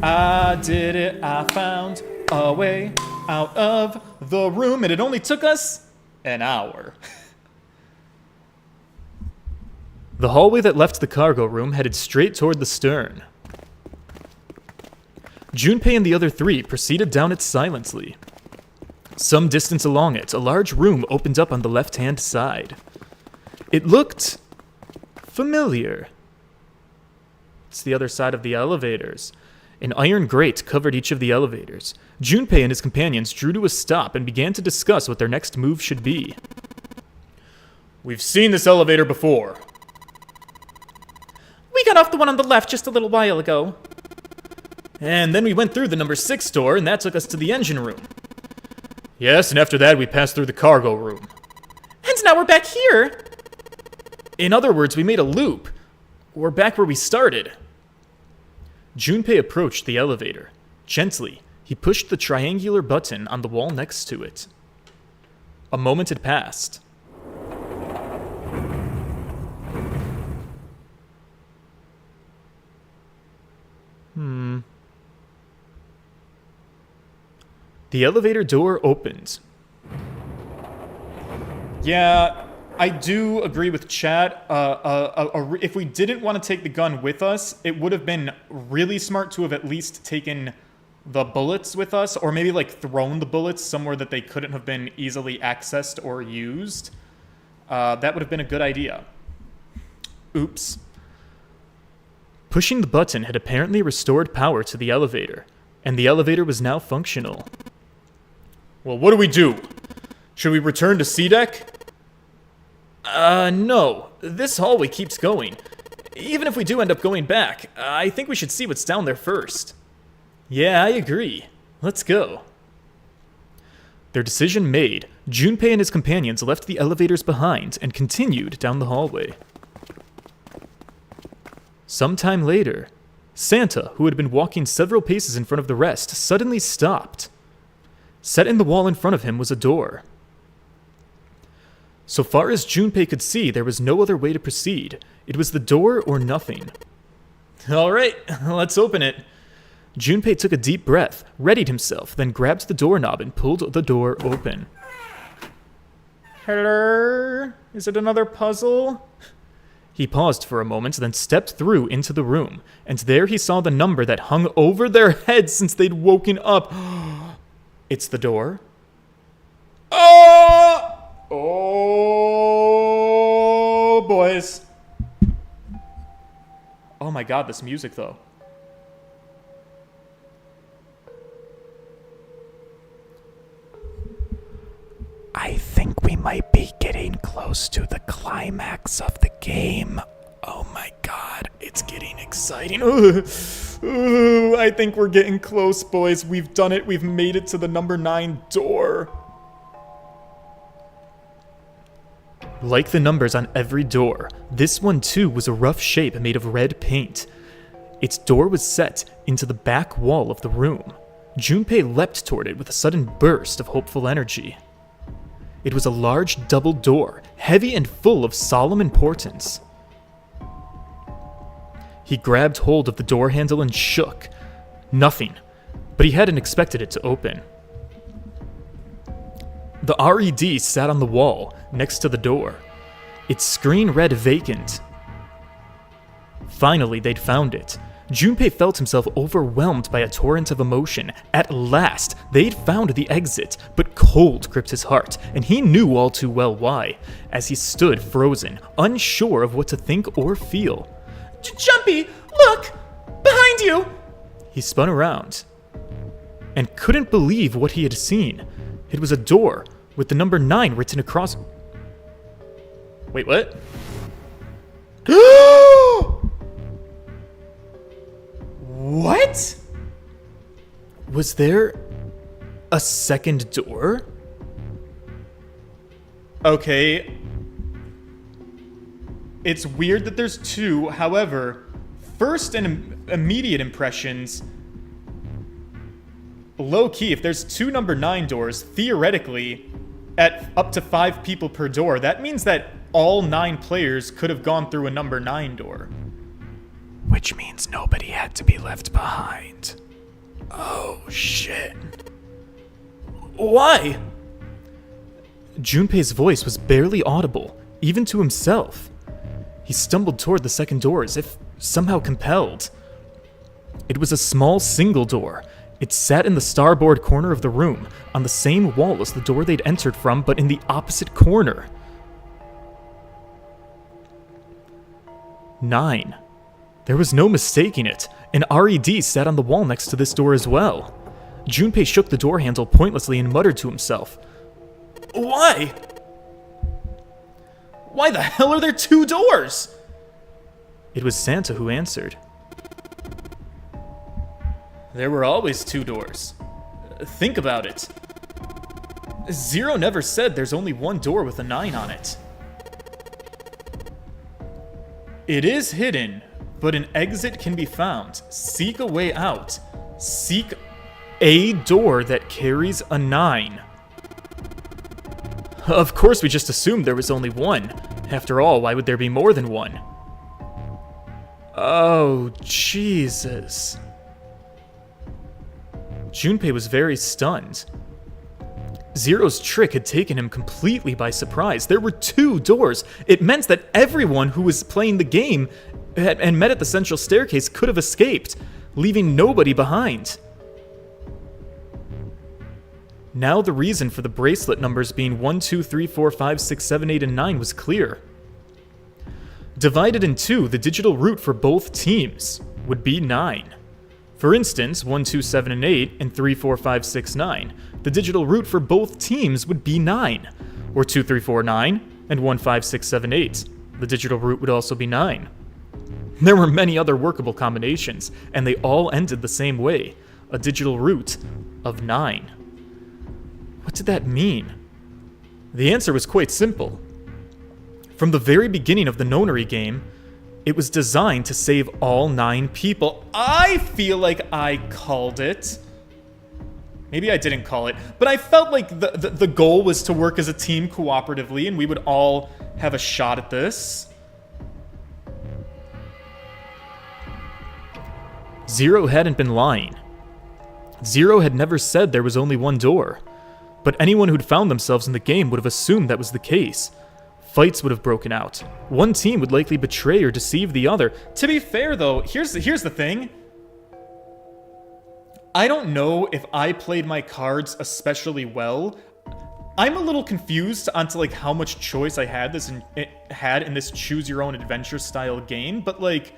I did it. I found a way out of the room, and it only took us an hour. The hallway that left the cargo room headed straight toward the stern. Junpei and the other three proceeded down it silently. Some distance along it, a large room opened up on the left-hand side. It looked familiar. It's the other side of the elevators. An iron grate covered each of the elevators. Junpei and his companions drew to a stop and began to discuss what their next move should be. We've seen this elevator before. We got off the one on the left just a little while ago. And then we went through the number 6 door, and that took us to the engine room. Yes, and after that we passed through the cargo room. And now we're back here! In other words, we made a loop. We're back where we started. Junpei approached the elevator. Gently, he pushed the triangular button on the wall next to it. A moment had passed. The elevator door opened. Yeah, I do agree with chat. If we didn't want to take the gun with us, it would have been really smart to have at least taken the bullets with us, or maybe like thrown the bullets somewhere that they couldn't have been easily accessed or used. That would have been a good idea. Oops. Pushing the button had apparently restored power to the elevator, and the elevator was now functional. Well, what do we do? Should we return to C-Deck? No. This hallway keeps going. Even if we do end up going back, I think we should see what's down there first. Yeah, I agree. Let's go. Their decision made, Junpei and his companions left the elevators behind and continued down the hallway. Sometime later, Santa, who had been walking several paces in front of the rest, suddenly stopped. Set in the wall in front of him was a door. So far as Junpei could see, there was no other way to proceed. It was the door or nothing. All right, let's open it. Junpei took a deep breath, readied himself, then grabbed the doorknob and pulled the door open. Hello? Is it another puzzle? He paused for a moment, then stepped through into the room, and there he saw the number that hung over their heads since they'd woken up. It's the door. Oh, boys. Oh my god, this music, though. I think we might be getting close to the climax of the game. Oh my god, it's getting exciting. Ooh, I think we're getting close, boys. We've done it. We've made it to the number 9 door. Like the numbers on every door, this one too was a rough shape made of red paint. Its door was set into the back wall of the room. Junpei leapt toward it with a sudden burst of hopeful energy. It was a large double door, heavy and full of solemn importance. He grabbed hold of the door handle and shook. Nothing, but he hadn't expected it to open. The RED sat on the wall next to the door. Its screen read vacant. Finally, they'd found it. Junpei felt himself overwhelmed by a torrent of emotion. At last, they'd found the exit, but cold gripped his heart, and he knew all too well why, as he stood frozen, unsure of what to think or feel. "Jumpy, look! Behind you!" He spun around, and couldn't believe what he had seen. It was a door with the number 9 written across... Wait, what? What? Was there a second door? Okay. It's weird that there's 2, however, first and immediate impressions, low-key, if there's 2 number 9 doors, theoretically, at up to 5 people per door, that means that all 9 players could have gone through a number 9 door. Which means nobody had to be left behind. Oh, shit. Why? Junpei's voice was barely audible, even to himself. He stumbled toward the second door as if somehow compelled. It was a small single door. It sat in the starboard corner of the room, on the same wall as the door they'd entered from, but in the opposite corner. 9. There was no mistaking it. An RED sat on the wall next to this door as well. Junpei shook the door handle pointlessly and muttered to himself. Why? Why the hell are there 2 doors? It was Santa who answered. There were always 2 doors. Think about it. Zero never said there's only 1 door with a 9 on it. It is hidden, but an exit can be found. Seek a way out. Seek a door that carries a 9. Of course, we just assumed there was only 1. After all, why would there be more than 1? Oh, Jesus. Junpei was very stunned. Zero's trick had taken him completely by surprise. There were 2 doors. It meant that everyone who was playing the game and met at the central staircase could have escaped, leaving nobody behind. Now the reason for the bracelet numbers being 1, 2, 3, 4, 5, 6, 7, 8, and 9 was clear. Divided in 2, the digital root for both teams would be 9. For instance, 1, 2, 7, and 8, and 3, 4, 5, 6, 9. The digital root for both teams would be 9. Or 2, 3, 4, 9, and 1, 5, 6, 7, 8. The digital root would also be 9. There were many other workable combinations, and they all ended the same way. A digital root of 9. What did that mean? The answer was quite simple. From the very beginning of the Nonary game, it was designed to save all 9 people. I feel like I called it. Maybe I didn't call it, but I felt like the goal was to work as a team cooperatively and we would all have a shot at this. Zero hadn't been lying. Zero had never said there was only 1 door, but anyone who'd found themselves in the game would have assumed that was the case. Fights would have broken out. One team would likely betray or deceive the other. To be fair though, here's the thing. I don't know if I played my cards especially well. I'm a little confused onto like how much choice I had in this choose your own adventure style game, but like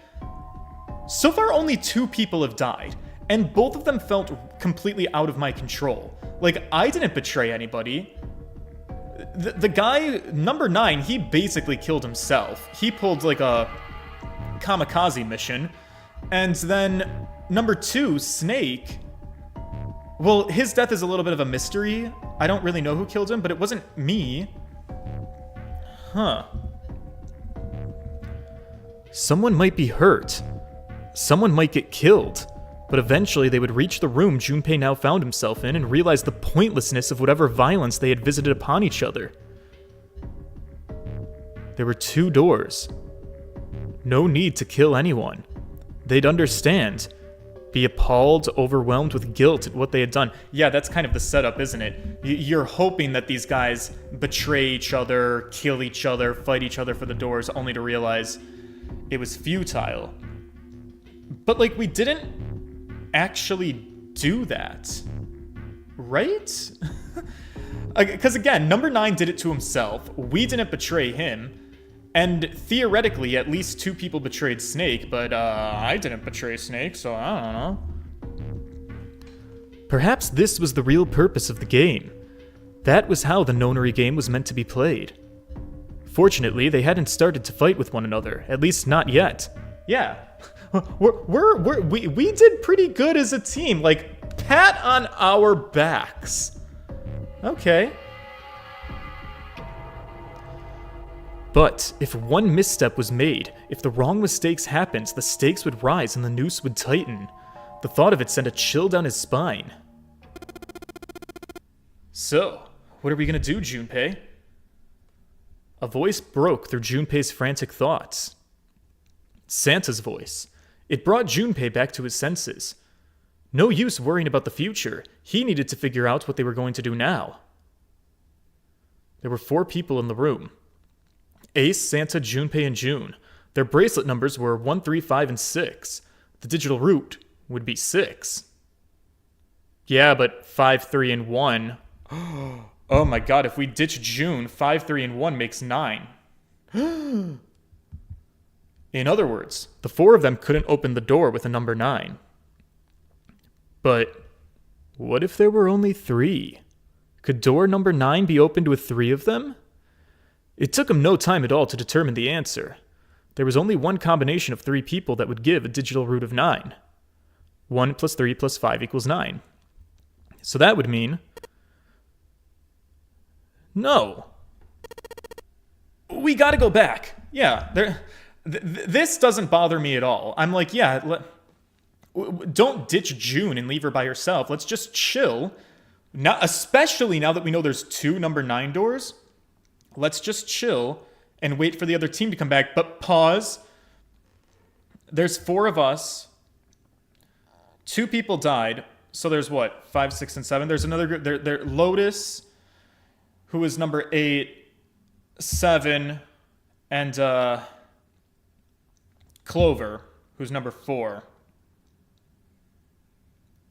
so far only 2 people have died, and both of them felt completely out of my control. Like I didn't betray anybody. The guy, number 9, he basically killed himself. He pulled like a kamikaze mission, and then Number 2, Snake. Well, his death is a little bit of a mystery. I don't really know who killed him, but it wasn't me. Huh. Someone might be hurt. Someone might get killed. But eventually they would reach the room Junpei now found himself in and realize the pointlessness of whatever violence they had visited upon each other. There were 2 doors. No need to kill anyone. They'd understand. Be appalled, overwhelmed with guilt at what they had done. Yeah, that's kind of the setup, isn't it? You're hoping that these guys betray each other, kill each other, fight each other for the doors, only to realize it was futile. But, like, we didn't actually do that, right? Because, again, number 9 did it to himself. We didn't betray him. And theoretically, at least 2 people betrayed Snake, but I didn't betray Snake, so I don't know. Perhaps this was the real purpose of the game. That was how the nonary game was meant to be played. Fortunately, they hadn't started to fight with one another, at least not yet. Yeah, we did pretty good as a team, like, pat on our backs. Okay. But if one misstep was made, if the wrong mistakes happened, the stakes would rise and the noose would tighten. The thought of it sent a chill down his spine. So, what are we gonna do, Junpei? A voice broke through Junpei's frantic thoughts. Santa's voice. It brought Junpei back to his senses. No use worrying about the future. He needed to figure out what they were going to do now. There were 4 people in the room. Ace, Santa, Junpei, and June. Their bracelet numbers were 1, 3, 5, and 6. The digital root would be 6. Yeah, but 5, 3, and 1. Oh my god, if we ditch June, 5, 3, and 1 makes 9. In other words, the 4 of them couldn't open the door with a number 9. But what if there were only 3? Could door number 9 be opened with 3 of them? It took him no time at all to determine the answer. There was only one combination of 3 people that would give a digital root of 9. 1 plus 3 plus 5 equals 9. So that would mean... No. We gotta go back. Yeah, this doesn't bother me at all. I'm like, yeah, don't ditch June and leave her by herself. Let's just chill. Now, especially now that we know there's 2 number 9 doors. Let's just chill and wait for the other team to come back. But pause. There's 4 of us. 2 people died. So there's what? 5, 6, and 7. There's another group. There Lotus, who is number 8, 7, and Clover, who's number 4.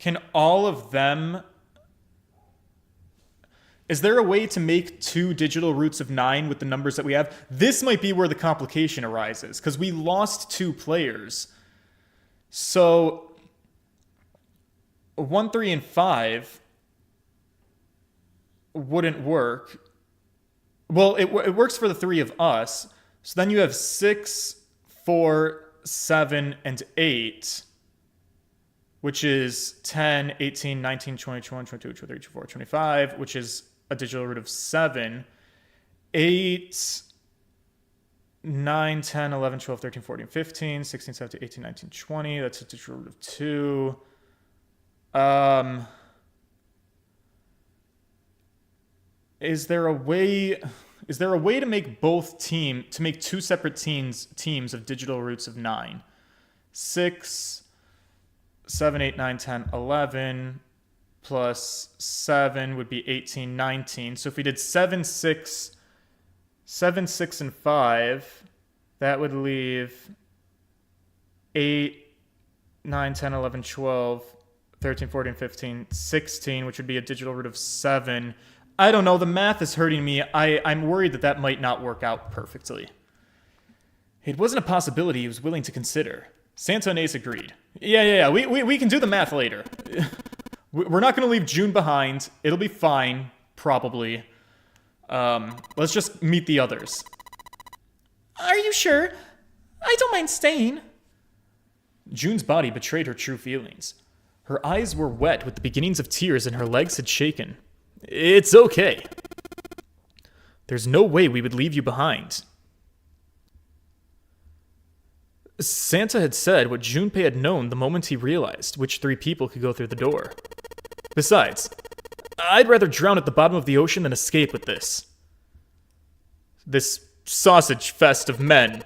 Can all of them... Is there a way to make 2 digital roots of 9 with the numbers that we have? This might be where the complication arises, because we lost 2 players. So 1, 3, and 5 wouldn't work. Well, it works for the 3 of us. So then you have 6, 4, 7, and 8, which is 10, 18, 19, 20, 21, 22, 23, 24, 25, which is a digital root of 7. 8, 9, 10, 11, 12, 13, 14, 15, 16, 17, 18, 19, 20. That's a digital root of 2. Is there a way to make to make 2 separate teams of digital roots of 9? 6, 7, 8, 9, 10, 11 plus 7 would be 18, 19. So if we did 7, 6, and 5, that would leave 8, 9, 10, 11, 12, 13, 14, 15, 16, which would be a digital root of 7. I don't know. The math is hurting me. I'm worried that might not work out perfectly. It wasn't a possibility he was willing to consider. Santa and Ace agreed. Yeah. We can do the math later. We're not going to leave June behind. It'll be fine, probably. Let's just meet the others. Are you sure? I don't mind staying. June's body betrayed her true feelings. Her eyes were wet with the beginnings of tears and her legs had shaken. It's okay. There's no way we would leave you behind. Santa had said what Junpei had known the moment he realized which 3 people could go through the door. Besides, I'd rather drown at the bottom of the ocean than escape with this. This sausage fest of men.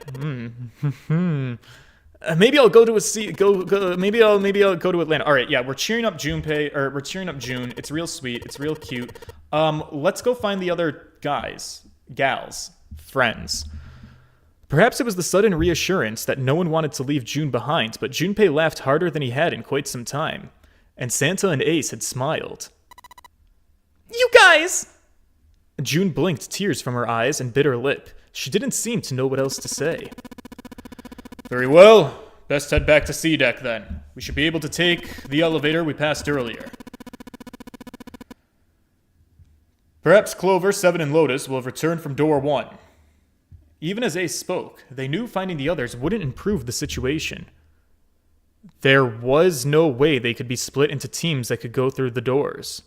Maybe I'll go to maybe I'll go to Atlanta. All right, yeah, we're cheering up Junpei, or we're cheering up June. It's real sweet. It's real cute. Let's go find the other guys, gals, friends. Perhaps it was the sudden reassurance that no one wanted to leave June behind, but Junpei laughed harder than he had in quite some time, and Santa and Ace had smiled. You guys! June blinked tears from her eyes and bit her lip. She didn't seem to know what else to say. Very well. Best head back to C deck then. We should be able to take the elevator we passed earlier. Perhaps Clover, Seven, and Lotus will have returned from door 1. Even as Ace spoke, they knew finding the others wouldn't improve the situation. There was no way they could be split into teams that could go through the doors.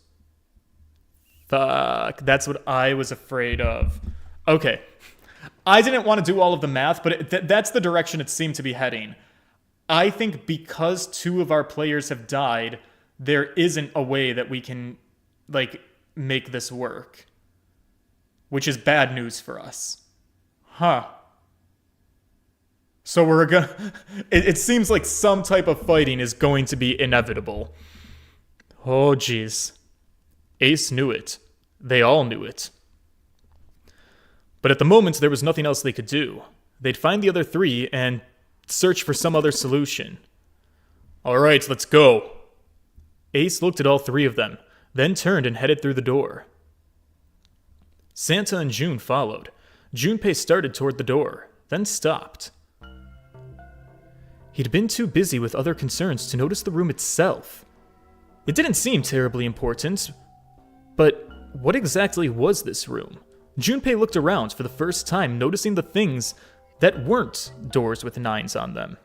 Fuck, that's what I was afraid of. Okay. I didn't want to do all of the math, but that's the direction it seemed to be heading. I think because 2 of our players have died, there isn't a way that we can, make this work. Which is bad news for us. Huh. So we're gonna... It seems like some type of fighting is going to be inevitable. Oh, jeez. Ace knew it. They all knew it. But at the moment, there was nothing else they could do. They'd find the other 3 and search for some other solution. All right, let's go. Ace looked at all 3 of them, then turned and headed through the door. Santa and June followed. Junpei started toward the door, then stopped. He'd been too busy with other concerns to notice the room itself. It didn't seem terribly important, but what exactly was this room? Junpei looked around for the first time, noticing the things that weren't doors with 9s on them.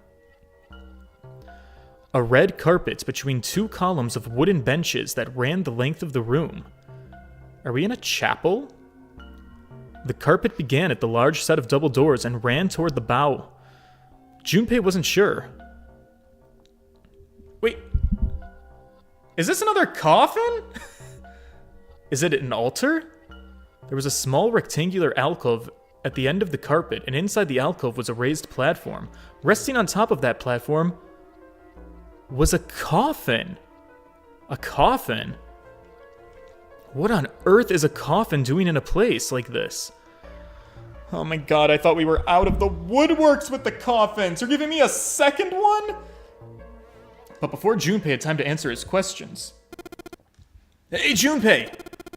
A red carpet between 2 columns of wooden benches that ran the length of the room. Are we in a chapel? The carpet began at the large set of double doors and ran toward the bow. Junpei wasn't sure. Wait. Is this another coffin? Is it an altar? There was a small rectangular alcove at the end of the carpet, and inside the alcove was a raised platform. Resting on top of that platform was a coffin. A coffin? What on earth is a coffin doing in a place like this? Oh my god, I thought we were out of the woodworks with the coffins. You're giving me a second one? But before Junpei had time to answer his questions. Hey, Junpei!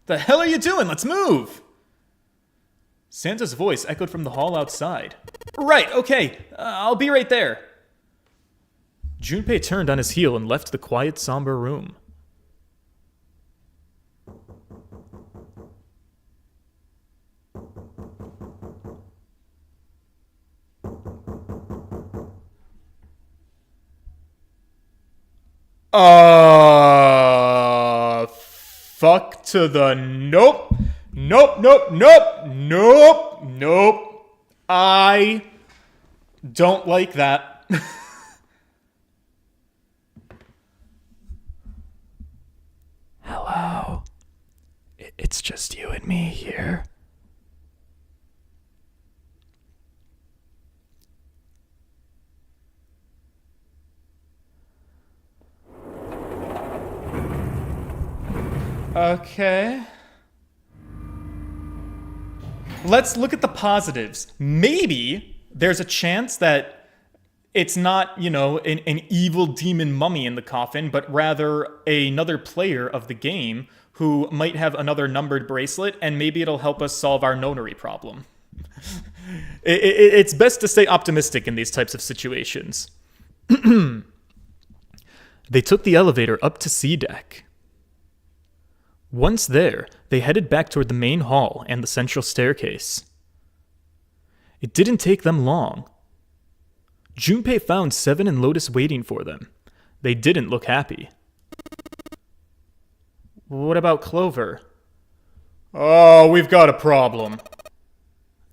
The hell are you doing? Let's move! Santa's voice echoed from the hall outside. Right, okay. I'll be right there. Junpei turned on his heel and left the quiet, somber room. Fuck to the nope. Nope, nope, nope, nope, nope. I don't like that. Hello. It's just you and me here. Okay. Let's look at the positives. Maybe there's a chance that it's not, an evil demon mummy in the coffin, but rather another player of the game who might have another numbered bracelet, and maybe it'll help us solve our nonary problem. It's best to stay optimistic in these types of situations. They took the elevator up to C deck. Once there, they headed back toward the main hall and the central staircase. It didn't take them long. Junpei found Seven and Lotus waiting for them. They didn't look happy. What about Clover? Oh, we've got a problem.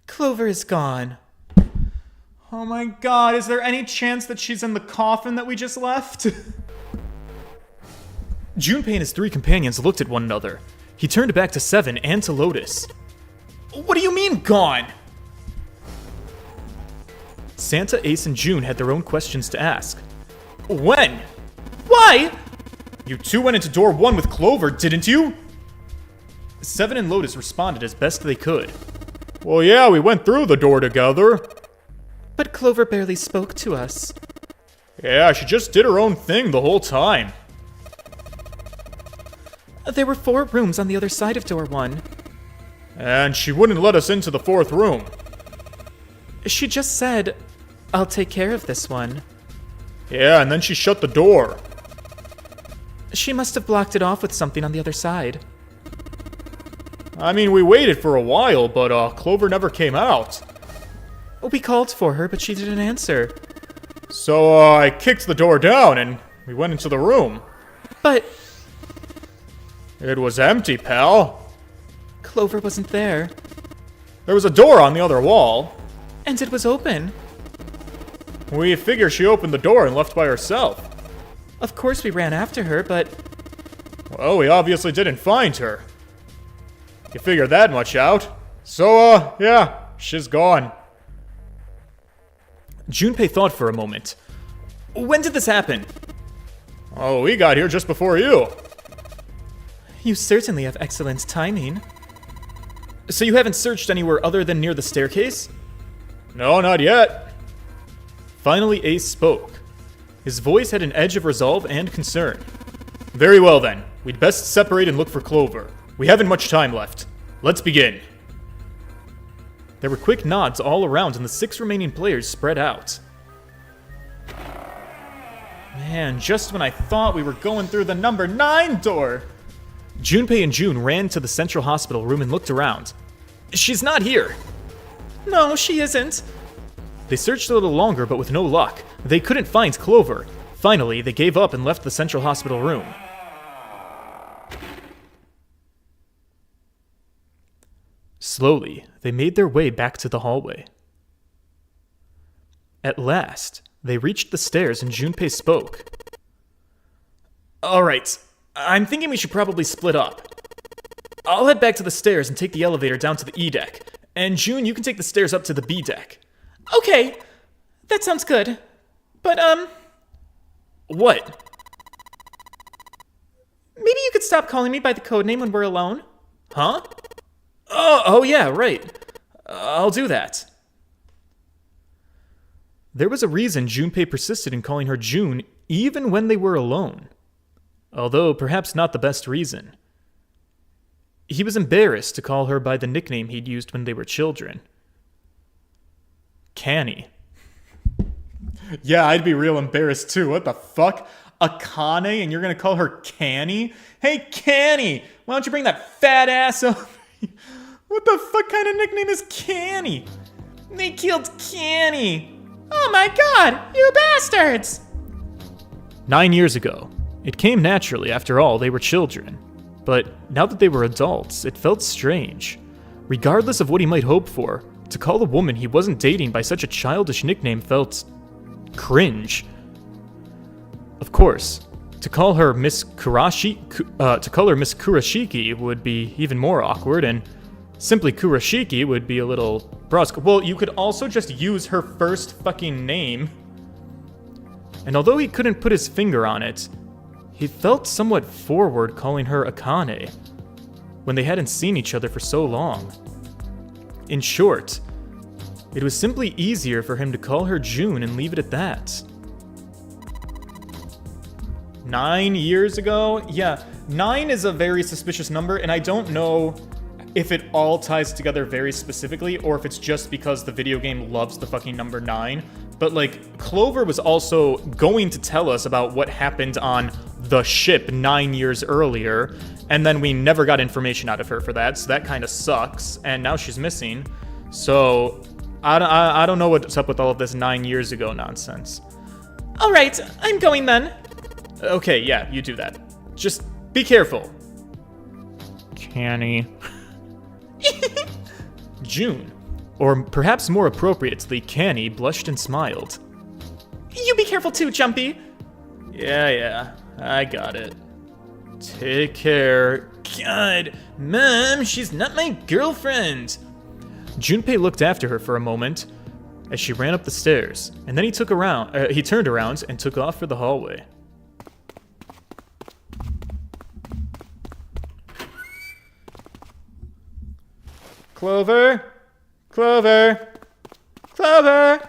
Clover is gone. Oh my god, is there any chance that she's in the coffin that we just left? Junpei and his 3 companions looked at one another. He turned back to Seven and to Lotus. What do you mean, gone? Santa, Ace, and June had their own questions to ask. When? Why? You 2 went into door 1 with Clover, didn't you? Seven and Lotus responded as best they could. Well, yeah, we went through the door together. But Clover barely spoke to us. Yeah, she just did her own thing the whole time. There were 4 rooms on the other side of door 1. And she wouldn't let us into the 4th room. She just said, I'll take care of this one. Yeah, and then she shut the door. She must have blocked it off with something on the other side. I mean, we waited for a while, but Clover never came out. We called for her, but she didn't answer. So, I kicked the door down and we went into the room. But... It was empty, pal. Clover wasn't there. There was a door on the other wall. And it was open. We figure she opened the door and left by herself. Of course we ran after her, but... Well, we obviously didn't find her. You figure that much out. So, yeah, she's gone. Junpei thought for a moment. When did this happen? Oh, we got here just before you. You certainly have excellent timing. So you haven't searched anywhere other than near the staircase? No, not yet. Finally, Ace spoke. His voice had an edge of resolve and concern. Very well then. We'd best separate and look for Clover. We haven't much time left. Let's begin. There were quick nods all around and the 6 remaining players spread out. Man, just when I thought we were going through the number 9 door! Junpei and June ran to the central hospital room and looked around. She's not here! No, she isn't. They searched a little longer, but with no luck. They couldn't find Clover. Finally, they gave up and left the central hospital room. Slowly, they made their way back to the hallway. At last, they reached the stairs and Junpei spoke. Alright, I'm thinking we should probably split up. I'll head back to the stairs and take the elevator down to the E deck. And June, you can take the stairs up to the B deck. Okay, that sounds good. But, What? Maybe you could stop calling me by the codename when we're alone? Huh? Oh yeah, right. I'll do that. There was a reason Junpei persisted in calling her June even when they were alone. Although perhaps not the best reason. He was embarrassed to call her by the nickname he'd used when they were children. Canny. Yeah, I'd be real embarrassed too. What the fuck? Akane and you're gonna call her Canny? Hey, Canny! Why don't you bring that fat ass over? What the fuck kind of nickname is Canny? They killed Canny! Oh my god, you bastards! 9 years ago. It came naturally, after all, they were children. But now that they were adults, it felt strange. Regardless of what he might hope for, to call a woman he wasn't dating by such a childish nickname felt... cringe. Of course, to call her Miss Kurashiki would be even more awkward, and simply Kurashiki would be a little brusque. Well, you could also just use her first fucking name. And although he couldn't put his finger on it, he felt somewhat forward calling her Akane, when they hadn't seen each other for so long. In short, it was simply easier for him to call her June and leave it at that. 9 years ago? Yeah, 9 is a very suspicious number, and I don't know if it all ties together very specifically, or if it's just because the video game loves the fucking number 9. But, like, Clover was also going to tell us about what happened on the ship 9 years earlier, and then we never got information out of her for that, so that kind of sucks, and now she's missing. So, I don't know what's up with all of this 9 years ago nonsense. All right, I'm going then. Okay, yeah, you do that. Just be careful. Canny. June, or perhaps more appropriately, Canny, blushed and smiled. You be careful too, Jumpy. Yeah, I got it. Take care. God, Mom, she's not my girlfriend. Junpei looked after her for a moment as she ran up the stairs, and then he turned around and took off for the hallway. Clover! Clover! Clover!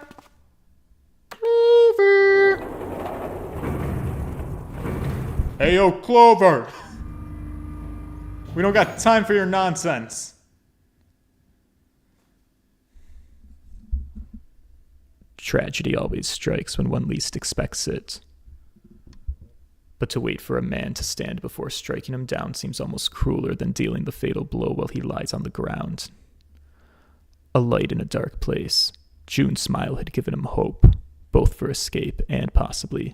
Clover! Hey, yo, Clover! We don't got time for your nonsense. Tragedy always strikes when one least expects it. But to wait for a man to stand before striking him down seems almost crueler than dealing the fatal blow while he lies on the ground. A light in a dark place, June's smile had given him hope, both for escape and possibly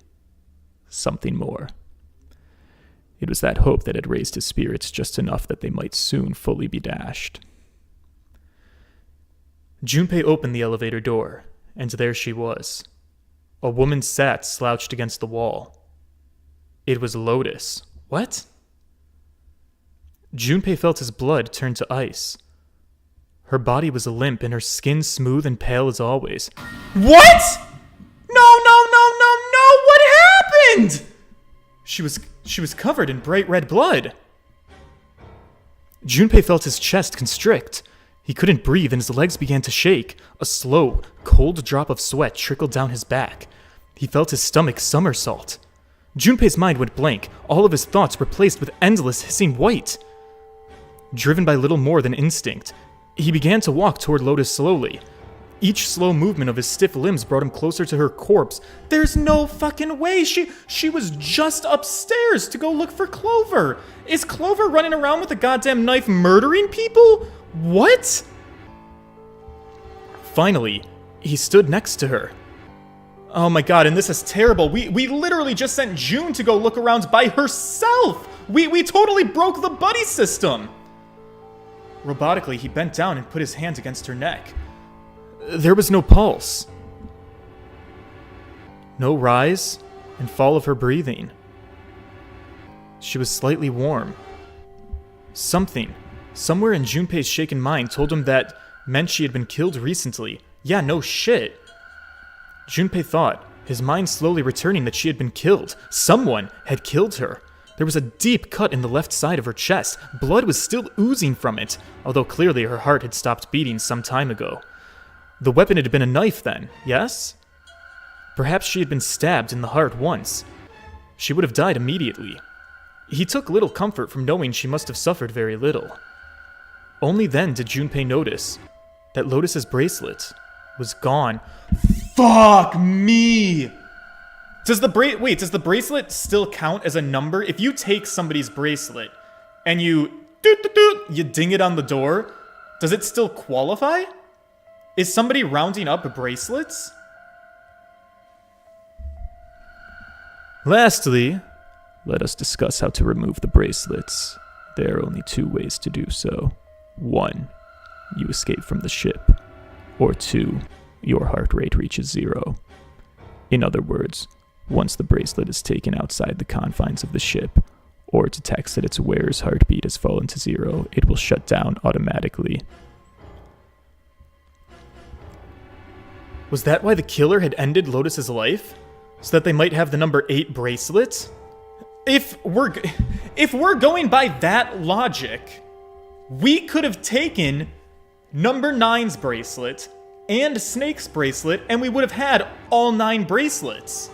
something more. It was that hope that had raised his spirits just enough that they might soon fully be dashed. Junpei opened the elevator door, and there she was. A woman sat slouched against the wall. It was Lotus. What? Junpei felt his blood turn to ice. Her body was limp and her skin smooth and pale as always. What? No! What happened? She was covered in bright red blood. Junpei felt his chest constrict. He couldn't breathe and his legs began to shake. A slow, cold drop of sweat trickled down his back. He felt his stomach somersault. Junpei's mind went blank, all of his thoughts replaced with endless hissing white. Driven by little more than instinct, he began to walk toward Lotus slowly. Each slow movement of his stiff limbs brought him closer to her corpse. There's no fucking way! She was just upstairs to go look for Clover! Is Clover running around with a goddamn knife murdering people? What? Finally, he stood next to her. Oh my god, and this is terrible. We literally just sent June to go look around by herself! We totally broke the buddy system! Robotically, he bent down and put his hand against her neck. There was no pulse. No rise and fall of her breathing. She was slightly warm. Something, somewhere in Junpei's shaken mind, told him that meant she had been killed recently. Yeah, no shit. Junpei thought, his mind slowly returning, that she had been killed. Someone had killed her. There was a deep cut in the left side of her chest. Blood was still oozing from it, although clearly her heart had stopped beating some time ago. The weapon had been a knife then, yes? Perhaps she had been stabbed in the heart once. She would have died immediately. He took little comfort from knowing she must have suffered very little. Only then did Junpei notice that Lotus's bracelet was gone. Fuck me! Does the bracelet still count as a number? If you take somebody's bracelet and you ding it on the door, does it still qualify? Is somebody rounding up bracelets? Lastly, let us discuss how to remove the bracelets. There are only two ways to do so. 1, you escape from the ship. Or 2, your heart rate reaches 0. In other words, once the bracelet is taken outside the confines of the ship, or detects that its wearer's heartbeat has fallen to 0, it will shut down automatically. Was that why the killer had ended Lotus's life? So that they might have the number 8 bracelet? If we're going by that logic, we could have taken number 9's bracelet and Snake's bracelet, and we would have had all 9 bracelets.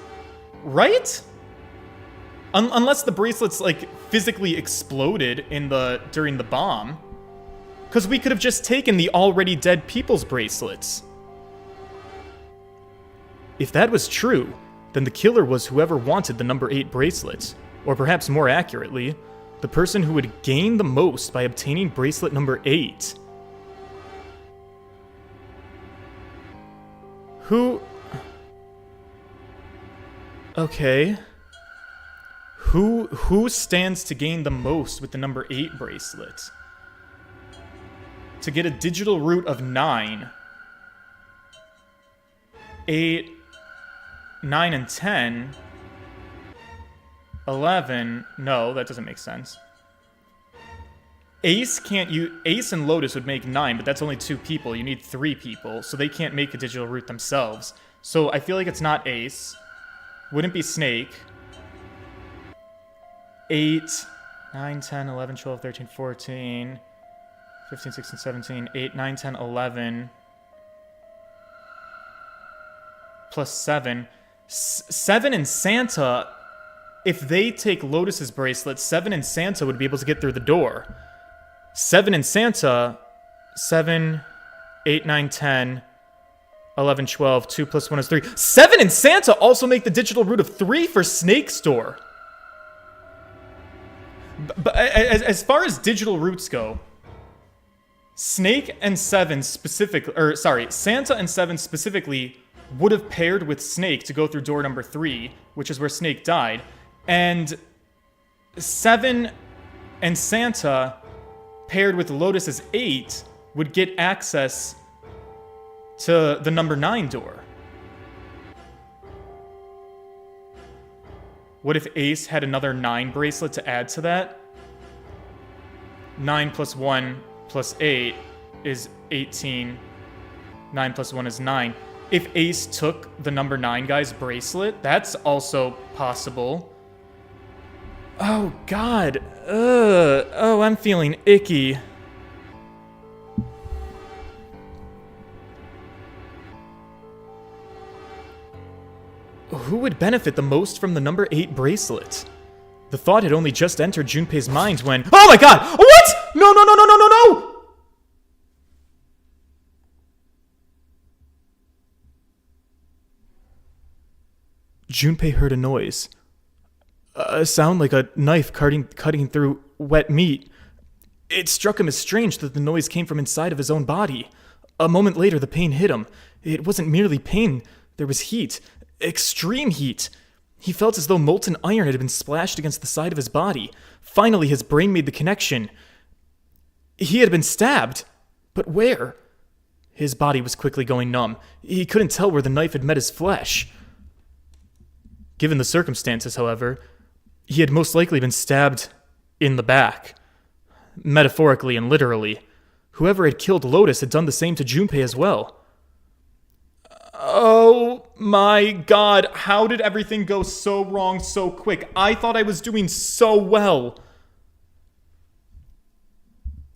Right? Unless the bracelets, physically exploded during the bomb. Because we could have just taken the already dead people's bracelets. If that was true, then the killer was whoever wanted the number 8 bracelet. Or perhaps more accurately, the person who would gain the most by obtaining bracelet number 8. Who... Okay. Who stands to gain the most with the number 8 bracelet? To get a digital root of 9. 8, 9, and 10. 11. No, that doesn't make sense. Ace can't use... Ace and Lotus would make 9, but that's only 2 people. You need 3 people, so they can't make a digital root themselves. So I feel like it's not Ace. Wouldn't be Snake. 8, 9, 10, 11, 12, 13, 14, 15, 16, 17, 8, 9, 10, 11, plus 7. 7 and Santa, if they take Lotus's bracelet, 7 and Santa would be able to get through the door. 7 and Santa, 7, 8, 9, 10, 11, 12, 2 plus 1 is 3. 7 and Santa also make the digital root of 3 for Snake's door. But as far as digital roots go, Snake and 7 specifically, or sorry, Santa and 7 specifically would have paired with Snake to go through door number 3, which is where Snake died. And 7 and Santa paired with Lotus's 8 would get access to the number 9 door. What if Ace had another 9 bracelet to add to that? 9 plus 1 plus 8 is 18. 9 plus 1 is 9. If Ace took the number 9 guy's bracelet, that's also possible. Oh, God. Oh, I'm feeling icky. Who would benefit the most from the number 8 bracelet? The thought had only just entered Junpei's mind when... Oh my god! What?! No, no, no, no, no, no, no! Junpei heard a noise. A sound like a knife cutting through wet meat. It struck him as strange that the noise came from inside of his own body. A moment later, the pain hit him. It wasn't merely pain. There was heat. Extreme heat. He felt as though molten iron had been splashed against the side of his body. Finally, his brain made the connection. He had been stabbed. But where? His body was quickly going numb. He couldn't tell where the knife had met his flesh. Given the circumstances, however, he had most likely been stabbed in the back. Metaphorically and literally. Whoever had killed Lotus had done the same to Junpei as well. Oh my god, how did everything go so wrong so quick? I thought I was doing so well.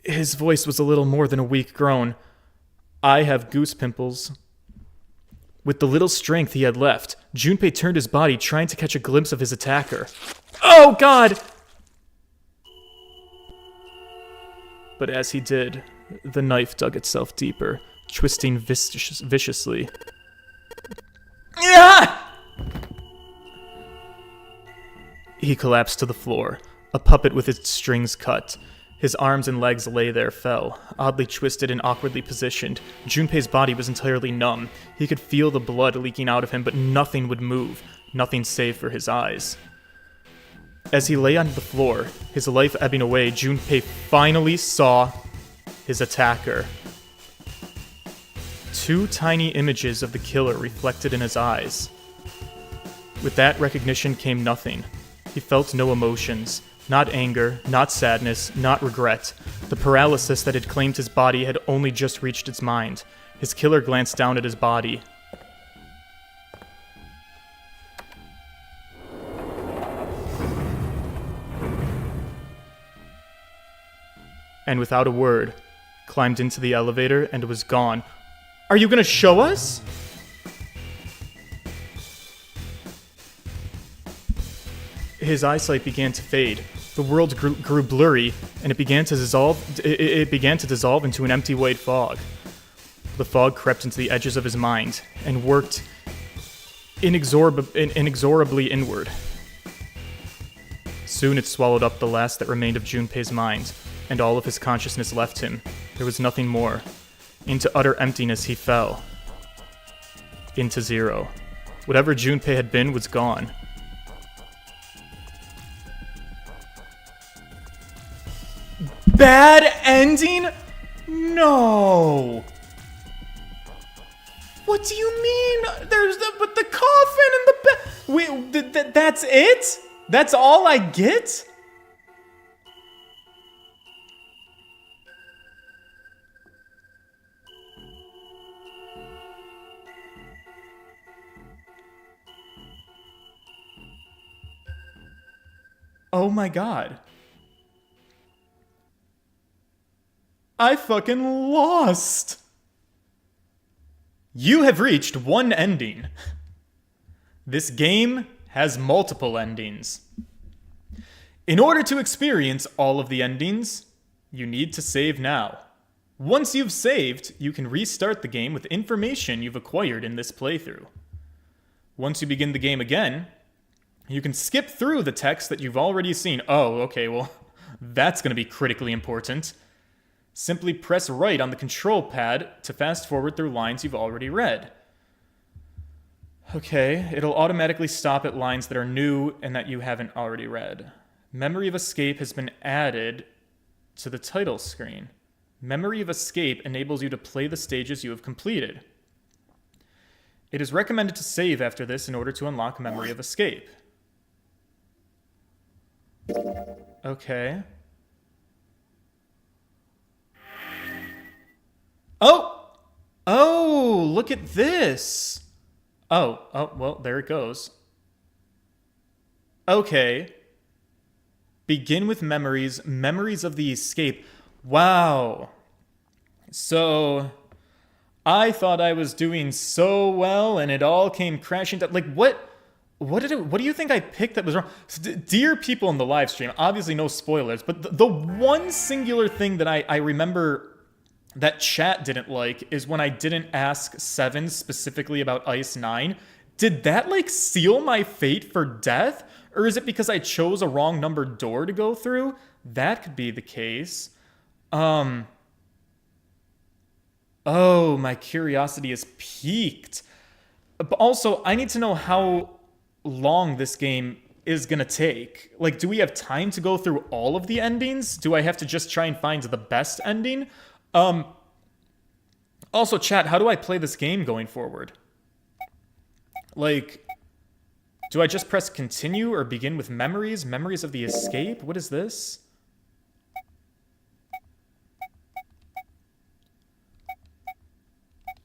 His voice was a little more than a weak groan. I have goose pimples. With the little strength he had left, Junpei turned his body, trying to catch a glimpse of his attacker. Oh god! But as he did, the knife dug itself deeper, twisting viciously. He collapsed to the floor, a puppet with its strings cut. His arms and legs lay there fell, oddly twisted and awkwardly positioned. Junpei's body was entirely numb. He could feel the blood leaking out of him, but nothing would move, nothing save for his eyes. As he lay on the floor, his life ebbing away, Junpei finally saw his attacker. 2 tiny images of the killer reflected in his eyes. With that recognition came nothing. He felt no emotions. Not anger, not sadness, not regret. The paralysis that had claimed his body had only just reached its mind. His killer glanced down at his body. And without a word, climbed into the elevator and was gone. Are you gonna show us? His eyesight began to fade. The world grew blurry, and it began to dissolve. It began to dissolve into an empty white fog. The fog crept into the edges of his mind and worked inexorably inward. Soon it swallowed up the last that remained of Junpei's mind, and all of his consciousness left him. There was nothing more. Into utter emptiness he fell. into 0. Whatever Junpei had been was gone. Bad ending? No. What do you mean? There's the coffin and the bed. That's it? That's all I get? Oh my god. I fucking lost. You have reached one ending. This game has multiple endings. In order to experience all of the endings, you need to save now. Once you've saved, you can restart the game with information you've acquired in this playthrough. Once you begin the game again, you can skip through the text that you've already seen. Oh, okay, well, that's going to be critically important. Simply press right on the control pad to fast forward through lines you've already read. Okay, it'll automatically stop at lines that are new and that you haven't already read. Memory of Escape has been added to the title screen. Memory of Escape enables you to play the stages you have completed. It is recommended to save after this in order to unlock Memory of Escape. Okay. Oh! Oh, look at this! Oh, well, there it goes. Okay. Begin with memories. Memories of the escape. Wow. So, I thought I was doing so well, and it all came crashing down. Like, what do you think I picked that was wrong? Dear people in the live stream, obviously no spoilers, but the one singular thing that I remember that chat didn't like is when I didn't ask Seven specifically about Ice 9. Did that, like, seal my fate for death? Or is it because I chose a wrong numbered door to go through? That could be the case. Oh, my curiosity is piqued. But also, I need to know how long this game is gonna take. Like, do we have time to go through all of the endings? Do I have to just try and find the best ending? Also, chat, how do I play this game going forward? Like, do I just press continue or begin with memories? Memories of the escape? What is this?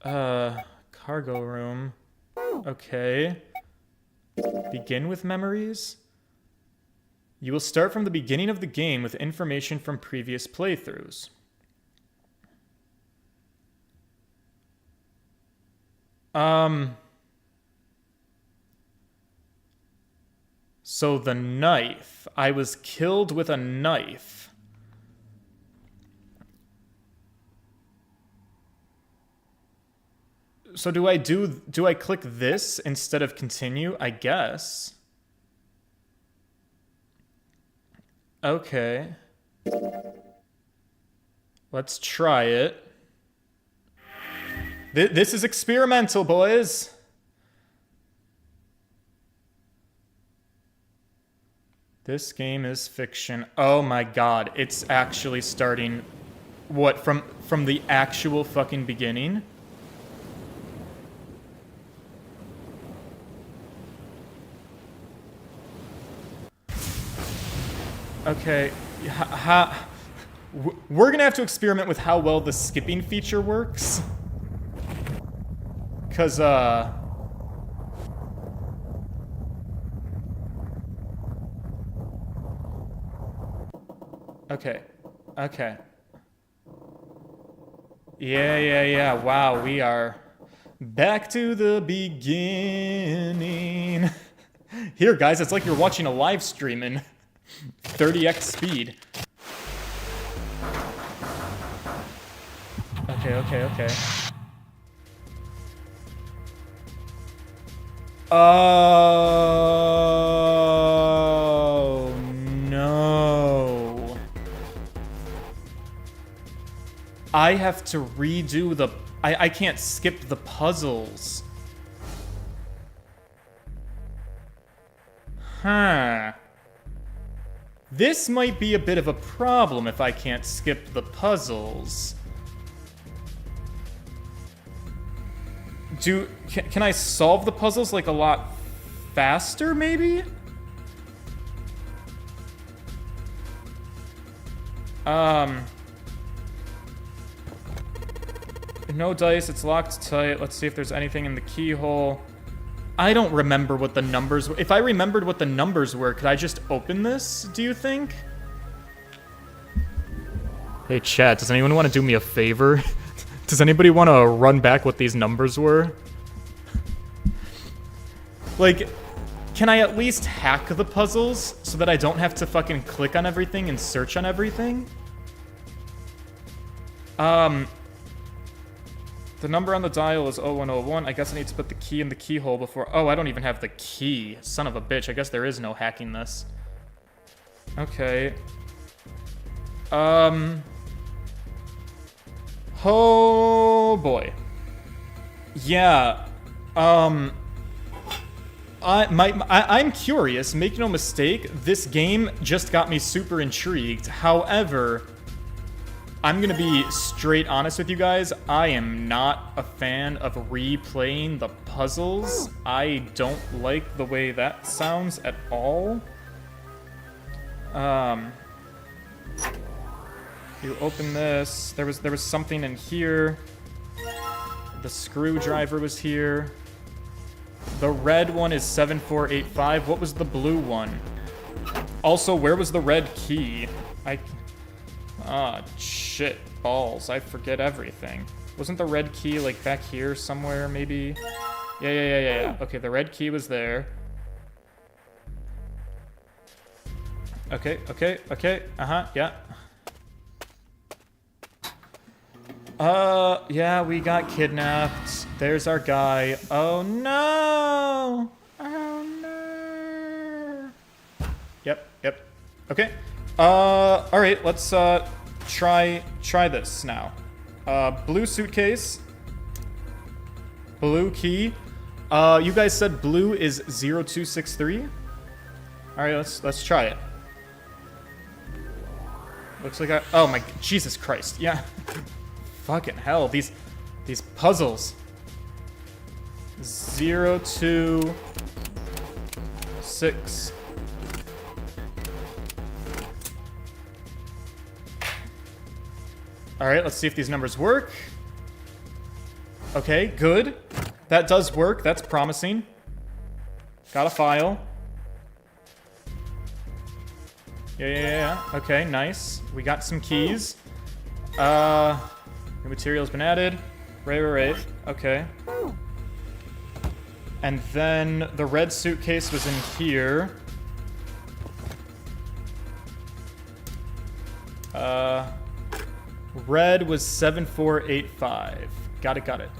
Cargo room. Okay. Begin with memories? You will start from the beginning of the game with information from previous playthroughs. So the knife. I was killed with a knife. So do I click this instead of continue? I guess. Okay. Let's try it. This is experimental, boys. This game is fiction. Oh my god, it's actually starting, what, from the actual fucking beginning? Okay, we're gonna have to experiment with how well the skipping feature works. 'Cause, Okay. Yeah. Wow, we are back to the beginning. Here, guys, it's like you're watching a live stream in 30x speed. Okay. Oh, no. I have to redo the... I can't skip the puzzles. Huh. This might be a bit of a problem if I can't skip the puzzles. Can I solve the puzzles like a lot faster, maybe? No dice, it's locked tight. Let's see if there's anything in the keyhole. I don't remember what the numbers were. If I remembered what the numbers were, could I just open this, do you think? Hey, chat, does anyone want to do me a favor? Does anybody want to run back what these numbers were? Like, can I at least hack the puzzles so that I don't have to fucking click on everything and search on everything? The number on the dial is 0101. I guess I need to put the key in the keyhole before... Oh, I don't even have the key. Son of a bitch. I guess there is no hacking this. Okay. Oh, boy. Yeah. I'm curious. Make no mistake. This game just got me super intrigued. However... I'm gonna be straight honest with you guys. I am not a fan of replaying the puzzles. I don't like the way that sounds at all. You open this. There was something in here. The screwdriver was here. The red one is 7485. What was the blue one? Also, where was the red key? Ah, shit. Balls. I forget everything. Wasn't the red key, like, back here somewhere, maybe? Yeah. Okay, the red key was there. Okay. Uh-huh, yeah. Yeah, we got kidnapped. There's our guy. Oh, no! Oh, no! Yep. Okay. Alright, let's, try this now. Blue suitcase. Blue key. You guys said blue is 0263? Alright, let's try it. Looks like oh my, Jesus Christ, yeah. Fucking hell, these puzzles. 026. Alright, let's see if these numbers work. Okay, good. That does work. That's promising. Got a file. Yeah. Okay, nice. We got some keys. New material's been added. Right. Okay. And then the red suitcase was in here. Red was 7485. Got it.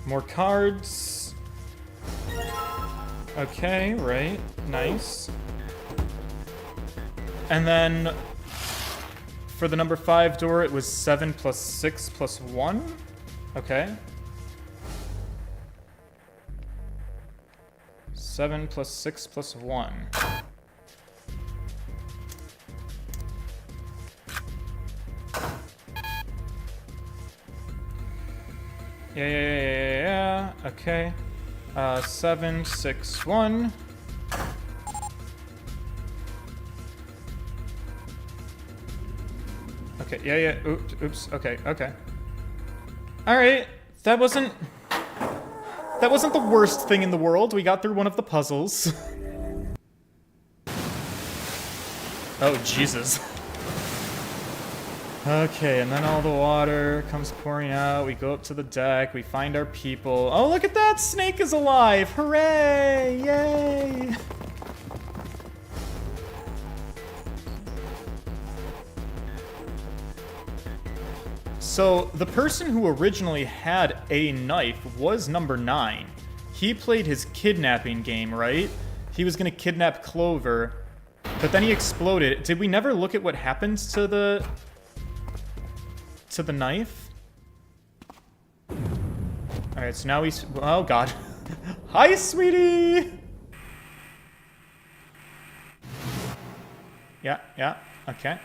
More cards. Okay, right. Nice. And then for the number 5 door, it was 7 plus 6 plus 1. Okay. 7 plus 6 plus 1. Yeah. Okay. 7, 6, 1. Okay, yeah. Oops. Okay. Alright. That wasn't the worst thing in the world. We got through one of the puzzles. Oh, Jesus. Okay, and then all the water comes pouring out. We go up to the deck. We find our people. Oh, look at that! Snake is alive! Hooray! Yay! So, the person who originally had a knife was number 9. He played his kidnapping game, right? He was gonna kidnap Clover. But then he exploded. Did we never look at what happens to the knife? Alright, so now he's... Oh, God. Hi, sweetie! Yeah, okay.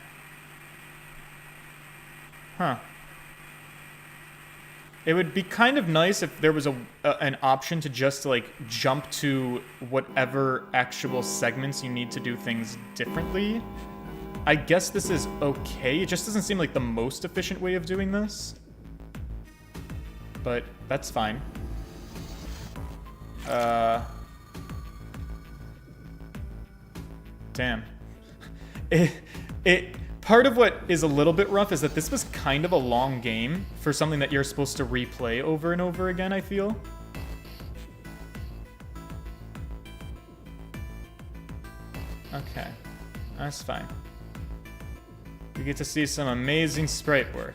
Huh. It would be kind of nice if there was an option to just, like, jump to whatever actual segments you need to do things differently. I guess this is okay. It just doesn't seem like the most efficient way of doing this. But that's fine. Damn. Part of what is a little bit rough is that this was kind of a long game for something that you're supposed to replay over and over again, I feel. Okay, that's fine. We get to see some amazing sprite work.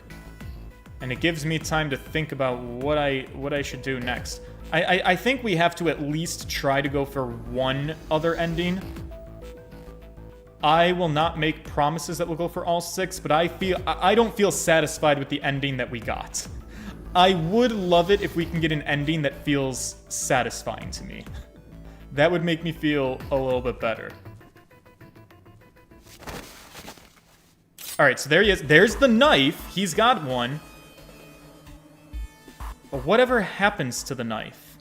And it gives me time to think about what I should do next. I think we have to at least try to go for one other ending. I will not make promises that we'll go for all 6, but I don't feel satisfied with the ending that we got. I would love it if we can get an ending that feels satisfying to me. That would make me feel a little bit better. Alright, so there he is. There's the knife. He's got one. But whatever happens to the knife?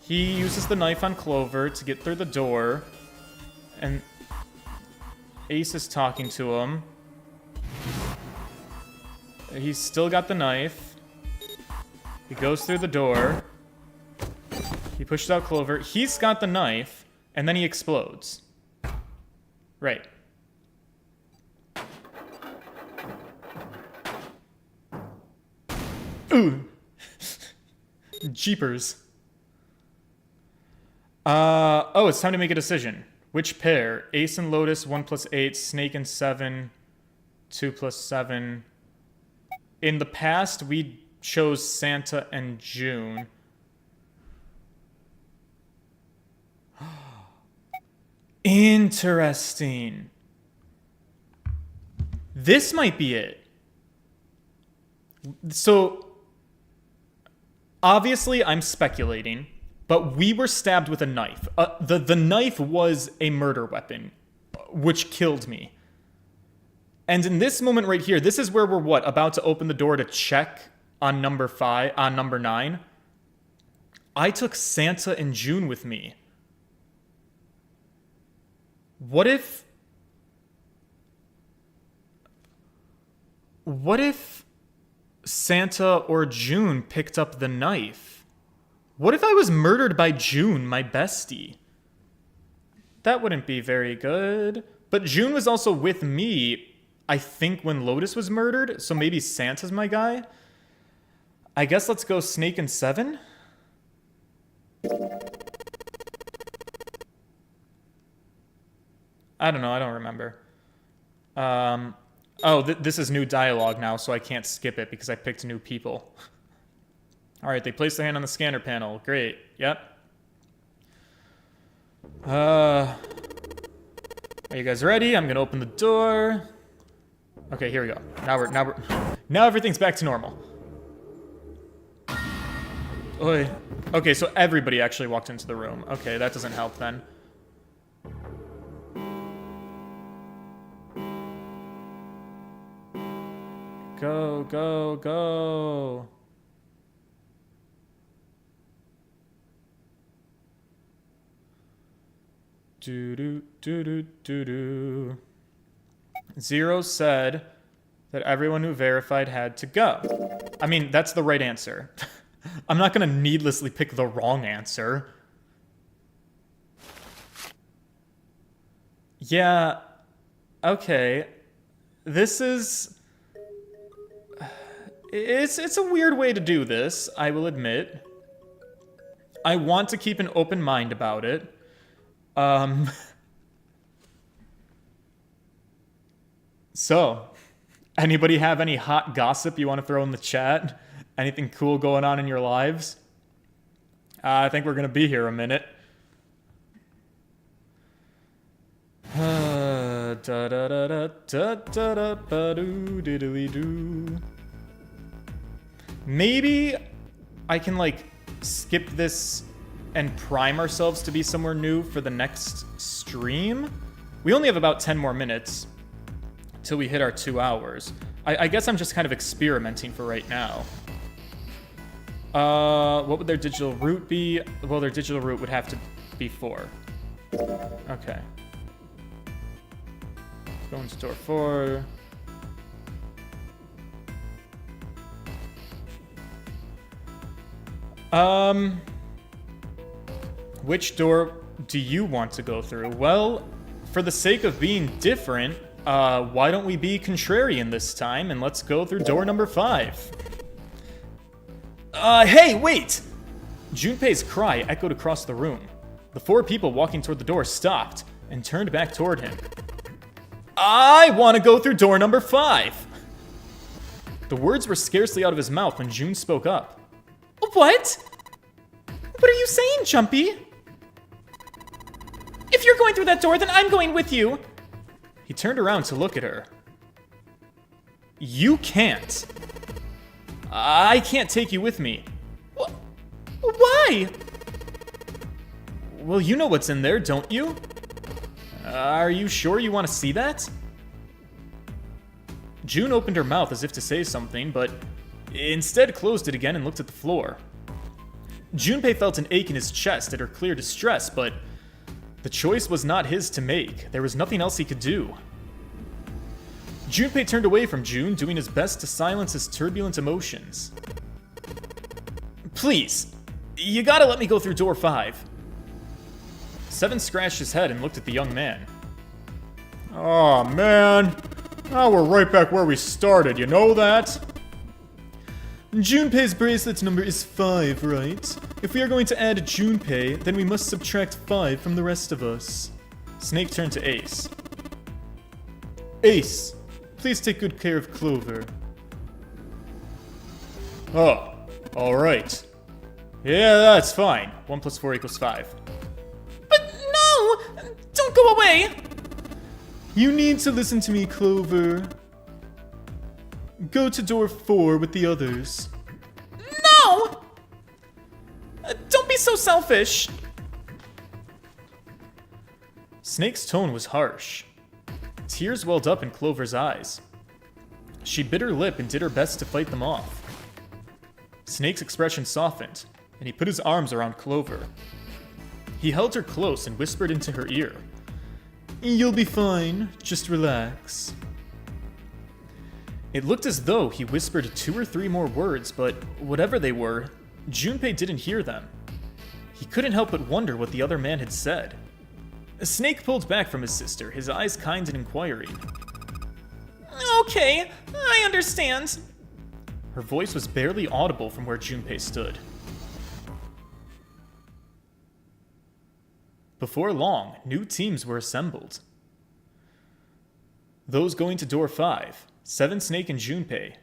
He uses the knife on Clover to get through the door. And Ace is talking to him. He's still got the knife. He goes through the door. He pushes out Clover. He's got the knife. And then he explodes. Right. Ooh. Jeepers. Oh, it's time to make a decision. Which pair? Ace and Lotus, 1 plus 8. Snake and 7, 2 plus 7. In the past, we chose Santa and June. Interesting. This might be it. So, obviously, I'm speculating. But we were stabbed with a knife. The knife was a murder weapon, which killed me. And in this moment right here, this is where we're what? About to open the door to check on number 9. I took Santa and June with me. What if Santa or June picked up the knife? What if I was murdered by June, my bestie? That wouldn't be very good. But June was also with me, I think, when Lotus was murdered, so maybe Santa's my guy. I guess let's go Snake and 7. I don't know, I don't remember. This is new dialogue now, so I can't skip it because I picked new people. Alright, they placed their hand on the scanner panel. Great. Yep. Are you guys ready? I'm gonna open the door. Okay, here we go. Now everything's back to normal. Oy. Okay, so everybody actually walked into the room. Okay, that doesn't help then. Go, go, go. Do-do-do-do-do-do. Zero said that everyone who verified had to go. I mean, that's the right answer. I'm not going to needlessly pick the wrong answer. Yeah, okay. This is... It's a weird way to do this, I will admit. I want to keep an open mind about it. So, anybody have any hot gossip you want to throw in the chat? Anything cool going on in your lives? I think we're going to be here a minute. da da da da da da da ba doo diddly doo. Maybe I can like skip this and prime ourselves to be somewhere new for the next stream. We only have about 10 more minutes till we hit our 2 hours. I guess I'm just kind of experimenting for right now. What would their digital route be? Well, their digital route would have to be 4. Okay. Go into door 4. Which door do you want to go through? Well, for the sake of being different, why don't we be contrarian this time and let's go through door number 5. Hey, wait! Junpei's cry echoed across the room. The 4 people walking toward the door stopped and turned back toward him. I want to go through door number 5! The words were scarcely out of his mouth when June spoke up. What? What are you saying, Jumpy? If you're going through that door, then I'm going with you. He turned around to look at her. You can't. I can't take you with me. Why? Well, you know what's in there, don't you? Are you sure you want to see that? June opened her mouth as if to say something, but instead closed it again and looked at the floor. Junpei felt an ache in his chest at her clear distress, but the choice was not his to make. There was nothing else he could do. Junpei turned away from June, doing his best to silence his turbulent emotions. Please, you gotta let me go through door 5. Seven scratched his head and looked at the young man. Aw, man. Now we're right back where we started, you know that? Junpei's bracelet number is 5, right? If we are going to add Junpei, then we must subtract 5 from the rest of us. Snake turned to Ace. Ace, please take good care of Clover. Oh, alright. Yeah, that's fine. 1 plus 4 equals 5. But no! Don't go away! You need to listen to me, Clover. Go to door 4 with the others. No! Don't be so selfish. Snake's tone was harsh. Tears welled up in Clover's eyes. She bit her lip and did her best to fight them off. Snake's expression softened, and he put his arms around Clover. He held her close and whispered into her ear. You'll be fine, just relax. It looked as though he whispered 2 or 3 more words, but whatever they were, Junpei didn't hear them. He couldn't help but wonder what the other man had said. Snake pulled back from his sister, his eyes kind and inquiring. Okay, I understand. Her voice was barely audible from where Junpei stood. Before long, new teams were assembled. Those going to door 5, 7, Snake, and Junpei.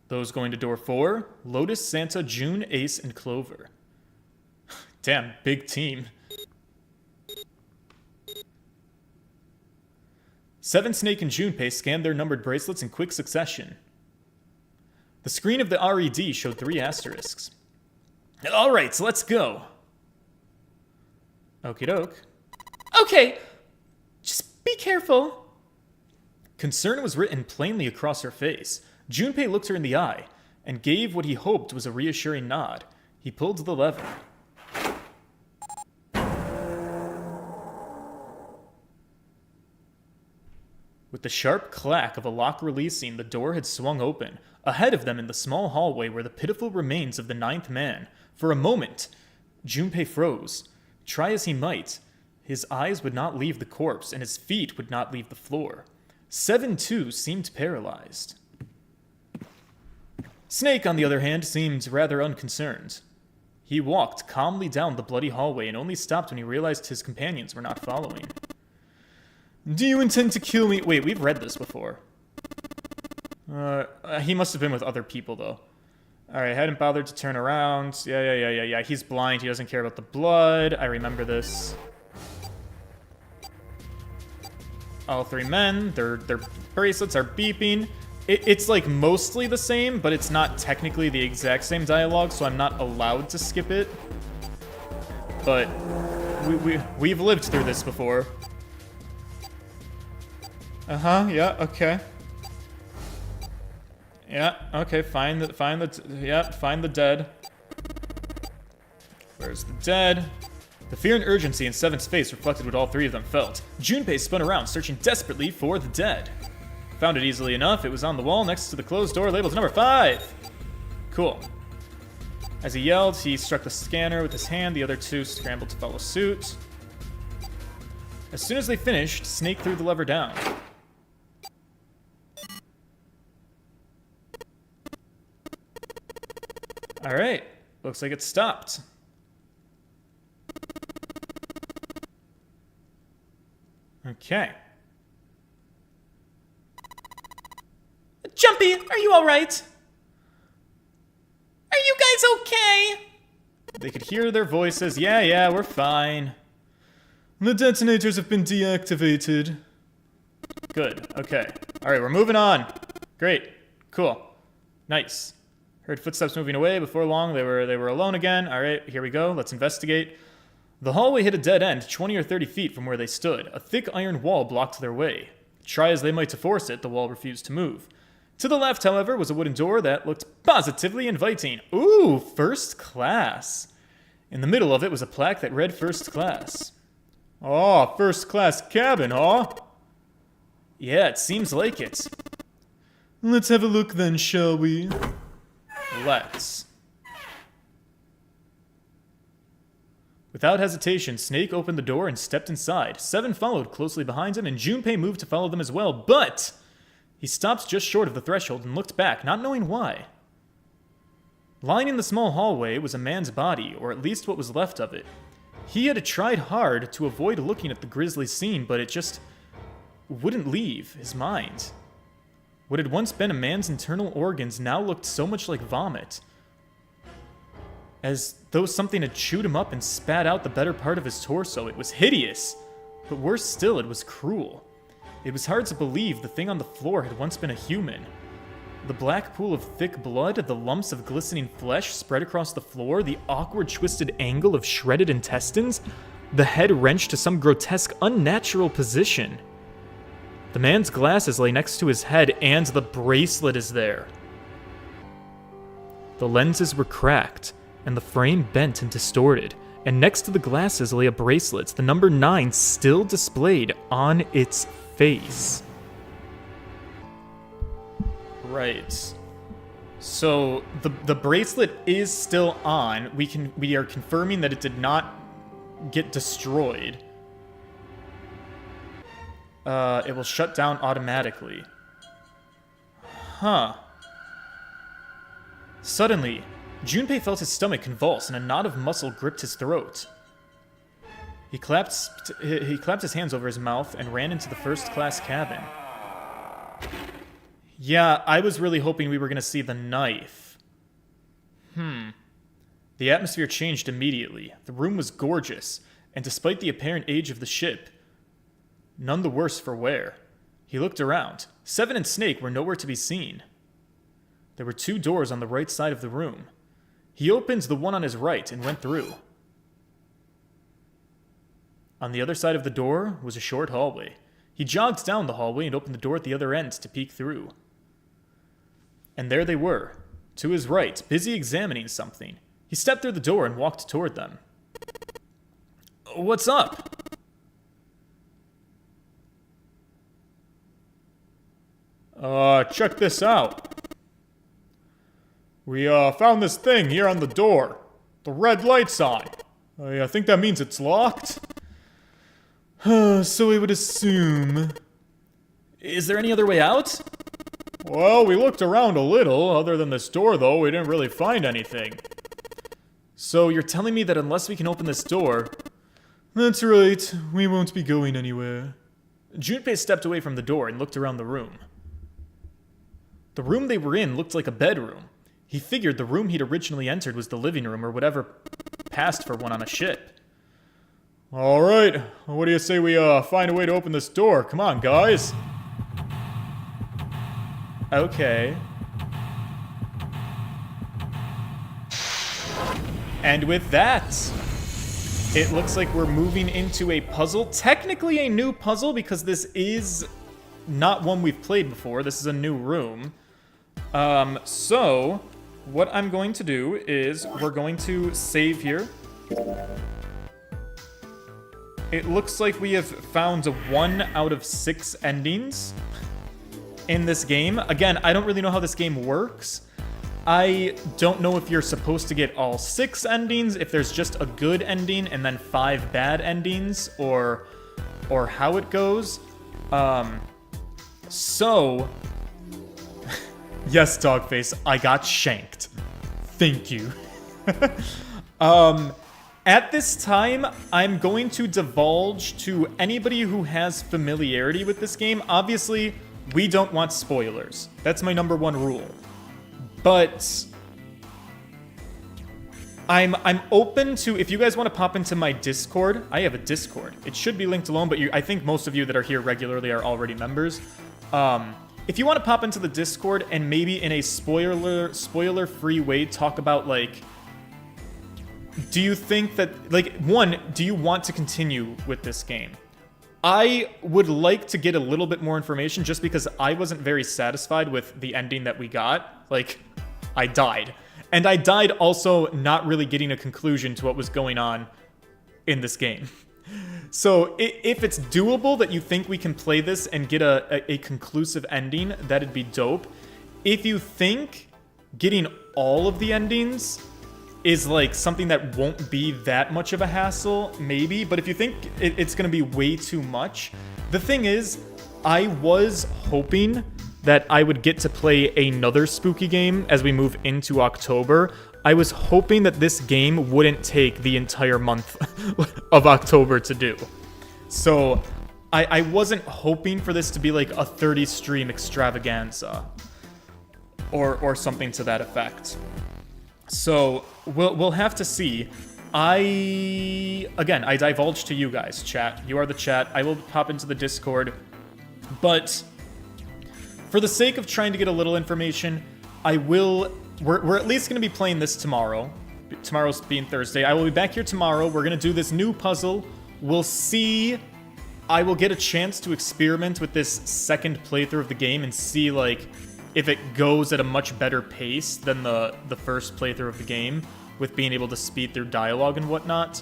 Those going to door 4, Lotus, Santa, June, Ace, and Clover. Damn, big team. 7, Snake, and Junpei scanned their numbered bracelets in quick succession. The screen of the RED showed 3 asterisks. Alright, so let's go. Okie doke. Okay, just be careful. Concern was written plainly across her face. Junpei looked her in the eye and gave what he hoped was a reassuring nod. He pulled the lever. With the sharp clack of a lock releasing, the door had swung open. Ahead of them in the small hallway were the pitiful remains of the 9th man. For a moment, Junpei froze. Try as he might, his eyes would not leave the corpse, and his feet would not leave the floor. 7, too, seemed paralyzed. Snake, on the other hand, seemed rather unconcerned. He walked calmly down the bloody hallway and only stopped when he realized his companions were not following. Do you intend to kill me? Wait, we've read this before. He must have been with other people, though. Alright, hadn't bothered to turn around. Yeah. He's blind. He doesn't care about the blood. I remember this. All three men, their bracelets are beeping. It's like mostly the same, but it's not technically the exact same dialogue, so I'm not allowed to skip it. But we've lived through this before. Yeah, okay. Yeah, okay, find the dead. Where's the dead? The fear and urgency in Seven's face reflected what all three of them felt. Junpei spun around, searching desperately for the dead. Found it easily enough. It was on the wall next to the closed door labeled number 5. Cool. As he yelled, he struck the scanner with his hand. The other two scrambled to follow suit. As soon as they finished, Snake threw the lever down. Alright, looks like it stopped. Okay. Jumpy, are you alright? Are you guys okay? They could hear their voices. Yeah, we're fine. The detonators have been deactivated. Good, okay. Alright, we're moving on. Great, cool, nice. Heard footsteps moving away. Before long, they were alone again. Alright, here we go, let's investigate. The hallway hit a dead end 20 or 30 feet from where they stood. A thick iron wall blocked their way. Try as they might to force it, the wall refused to move. To the left, however, was a wooden door that looked positively inviting. Ooh, first class. In the middle of it was a plaque that read first class. Oh, first class cabin, huh? Yeah, it seems like it. Let's have a look then, shall we? Let's. Without hesitation, Snake opened the door and stepped inside. Seven followed closely behind him, and Junpei moved to follow them as well, but he stopped just short of the threshold and looked back, not knowing why. Lying in the small hallway was a man's body, or at least what was left of it. He had tried hard to avoid looking at the grisly scene, but it just wouldn't leave his mind. What had once been a man's internal organs now looked so much like vomit, as though something had chewed him up and spat out the better part of his torso. It was hideous, but worse still, it was cruel. It was hard to believe the thing on the floor had once been a human. The black pool of thick blood, the lumps of glistening flesh spread across the floor, the awkward twisted angle of shredded intestines, the head wrenched to some grotesque, unnatural position. The man's glasses lay next to his head, and the bracelet is there. The lenses were cracked, and the frame bent and distorted, and next to the glasses lay a bracelet, the number 9 still displayed on its face. Right. So the bracelet is still on. We are confirming that it did not get destroyed. It will shut down automatically. Huh. Suddenly, Junpei felt his stomach convulse and a knot of muscle gripped his throat. He clapped his hands over his mouth and ran into the first-class cabin. Yeah, I was really hoping we were going to see the knife. The atmosphere changed immediately. The room was gorgeous, and despite the apparent age of the ship, none the worse for wear. He looked around. Seven and Snake were nowhere to be seen. There were 2 doors on the right side of the room. He opened the one on his right and went through. On the other side of the door was a short hallway. He jogged down the hallway and opened the door at the other end to peek through. And there they were, to his right, busy examining something. He stepped through the door and walked toward them. What's up? Check this out. We, found this thing here on the door. The red light's on. I think that means it's locked. So I would assume. Is there any other way out? Well, we looked around a little. Other than this door, though, we didn't really find anything. So you're telling me that unless we can open this door... That's right. We won't be going anywhere. Junpei stepped away from the door and looked around the room. The room they were in looked like a bedroom. He figured the room he'd originally entered was the living room or whatever passed for one on a ship. All right, what do you say we find a way to open this door? Come on, guys. Okay. And with that, it looks like we're moving into a puzzle. Technically a new puzzle because this is not one we've played before. This is a new room. So what I'm going to do is we're going to save here. It looks like we have found 1 out of 6 endings in this game. Again, I don't really know how this game works. I don't know if you're supposed to get all 6 endings, if there's just a good ending and then 5 bad endings, or how it goes. So, yes, Dogface, I got shanked. Thank you. At this time, I'm going to divulge to anybody who has familiarity with this game. Obviously, we don't want spoilers. That's my #1 rule. But I'm open to, if you guys want to pop into my Discord, I have a Discord. It should be linked alone, but I think most of you that are here regularly are already members. If you want to pop into the Discord and maybe in a spoiler-free way talk about, like, do you think that, like, 1, do you want to continue with this game? I would like to get a little bit more information just because I wasn't very satisfied with the ending that we got. Like, I died. And I died also not really getting a conclusion to what was going on in this game. So if it's doable that you think we can play this and get a conclusive ending, that'd be dope. If you think getting all of the endings is like something that won't be that much of a hassle, maybe. But if you think it's going to be way too much, the thing is, I was hoping that I would get to play another spooky game as we move into October. I was hoping that this game wouldn't take the entire month of October to do. So I wasn't hoping for this to be like a 30 stream extravaganza or something to that effect. So we'll have to see. I divulge to you guys, chat. You are the chat. I will pop into the Discord. But for the sake of trying to get a little information, we're at least going to be playing this tomorrow. Tomorrow's being Thursday. I will be back here tomorrow. We're going to do this new puzzle. We'll see. I will get a chance to experiment with this second playthrough of the game and see, like, if it goes at a much better pace than the first playthrough of the game, with being able to speed through dialogue and whatnot.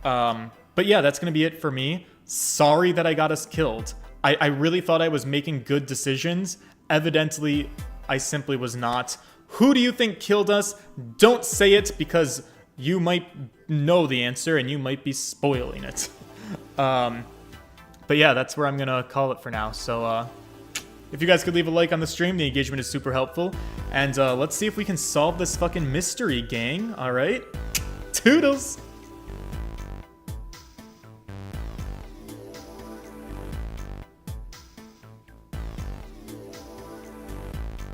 But yeah, that's going to be it for me. Sorry that I got us killed. I really thought I was making good decisions. Evidently, I simply was not. Who do you think killed us? Don't say it, because you might know the answer and you might be spoiling it. But yeah, that's where I'm going to call it for now. So, if you guys could leave a like on the stream, the engagement is super helpful. And let's see if we can solve this fucking mystery, gang. All right? Toodles!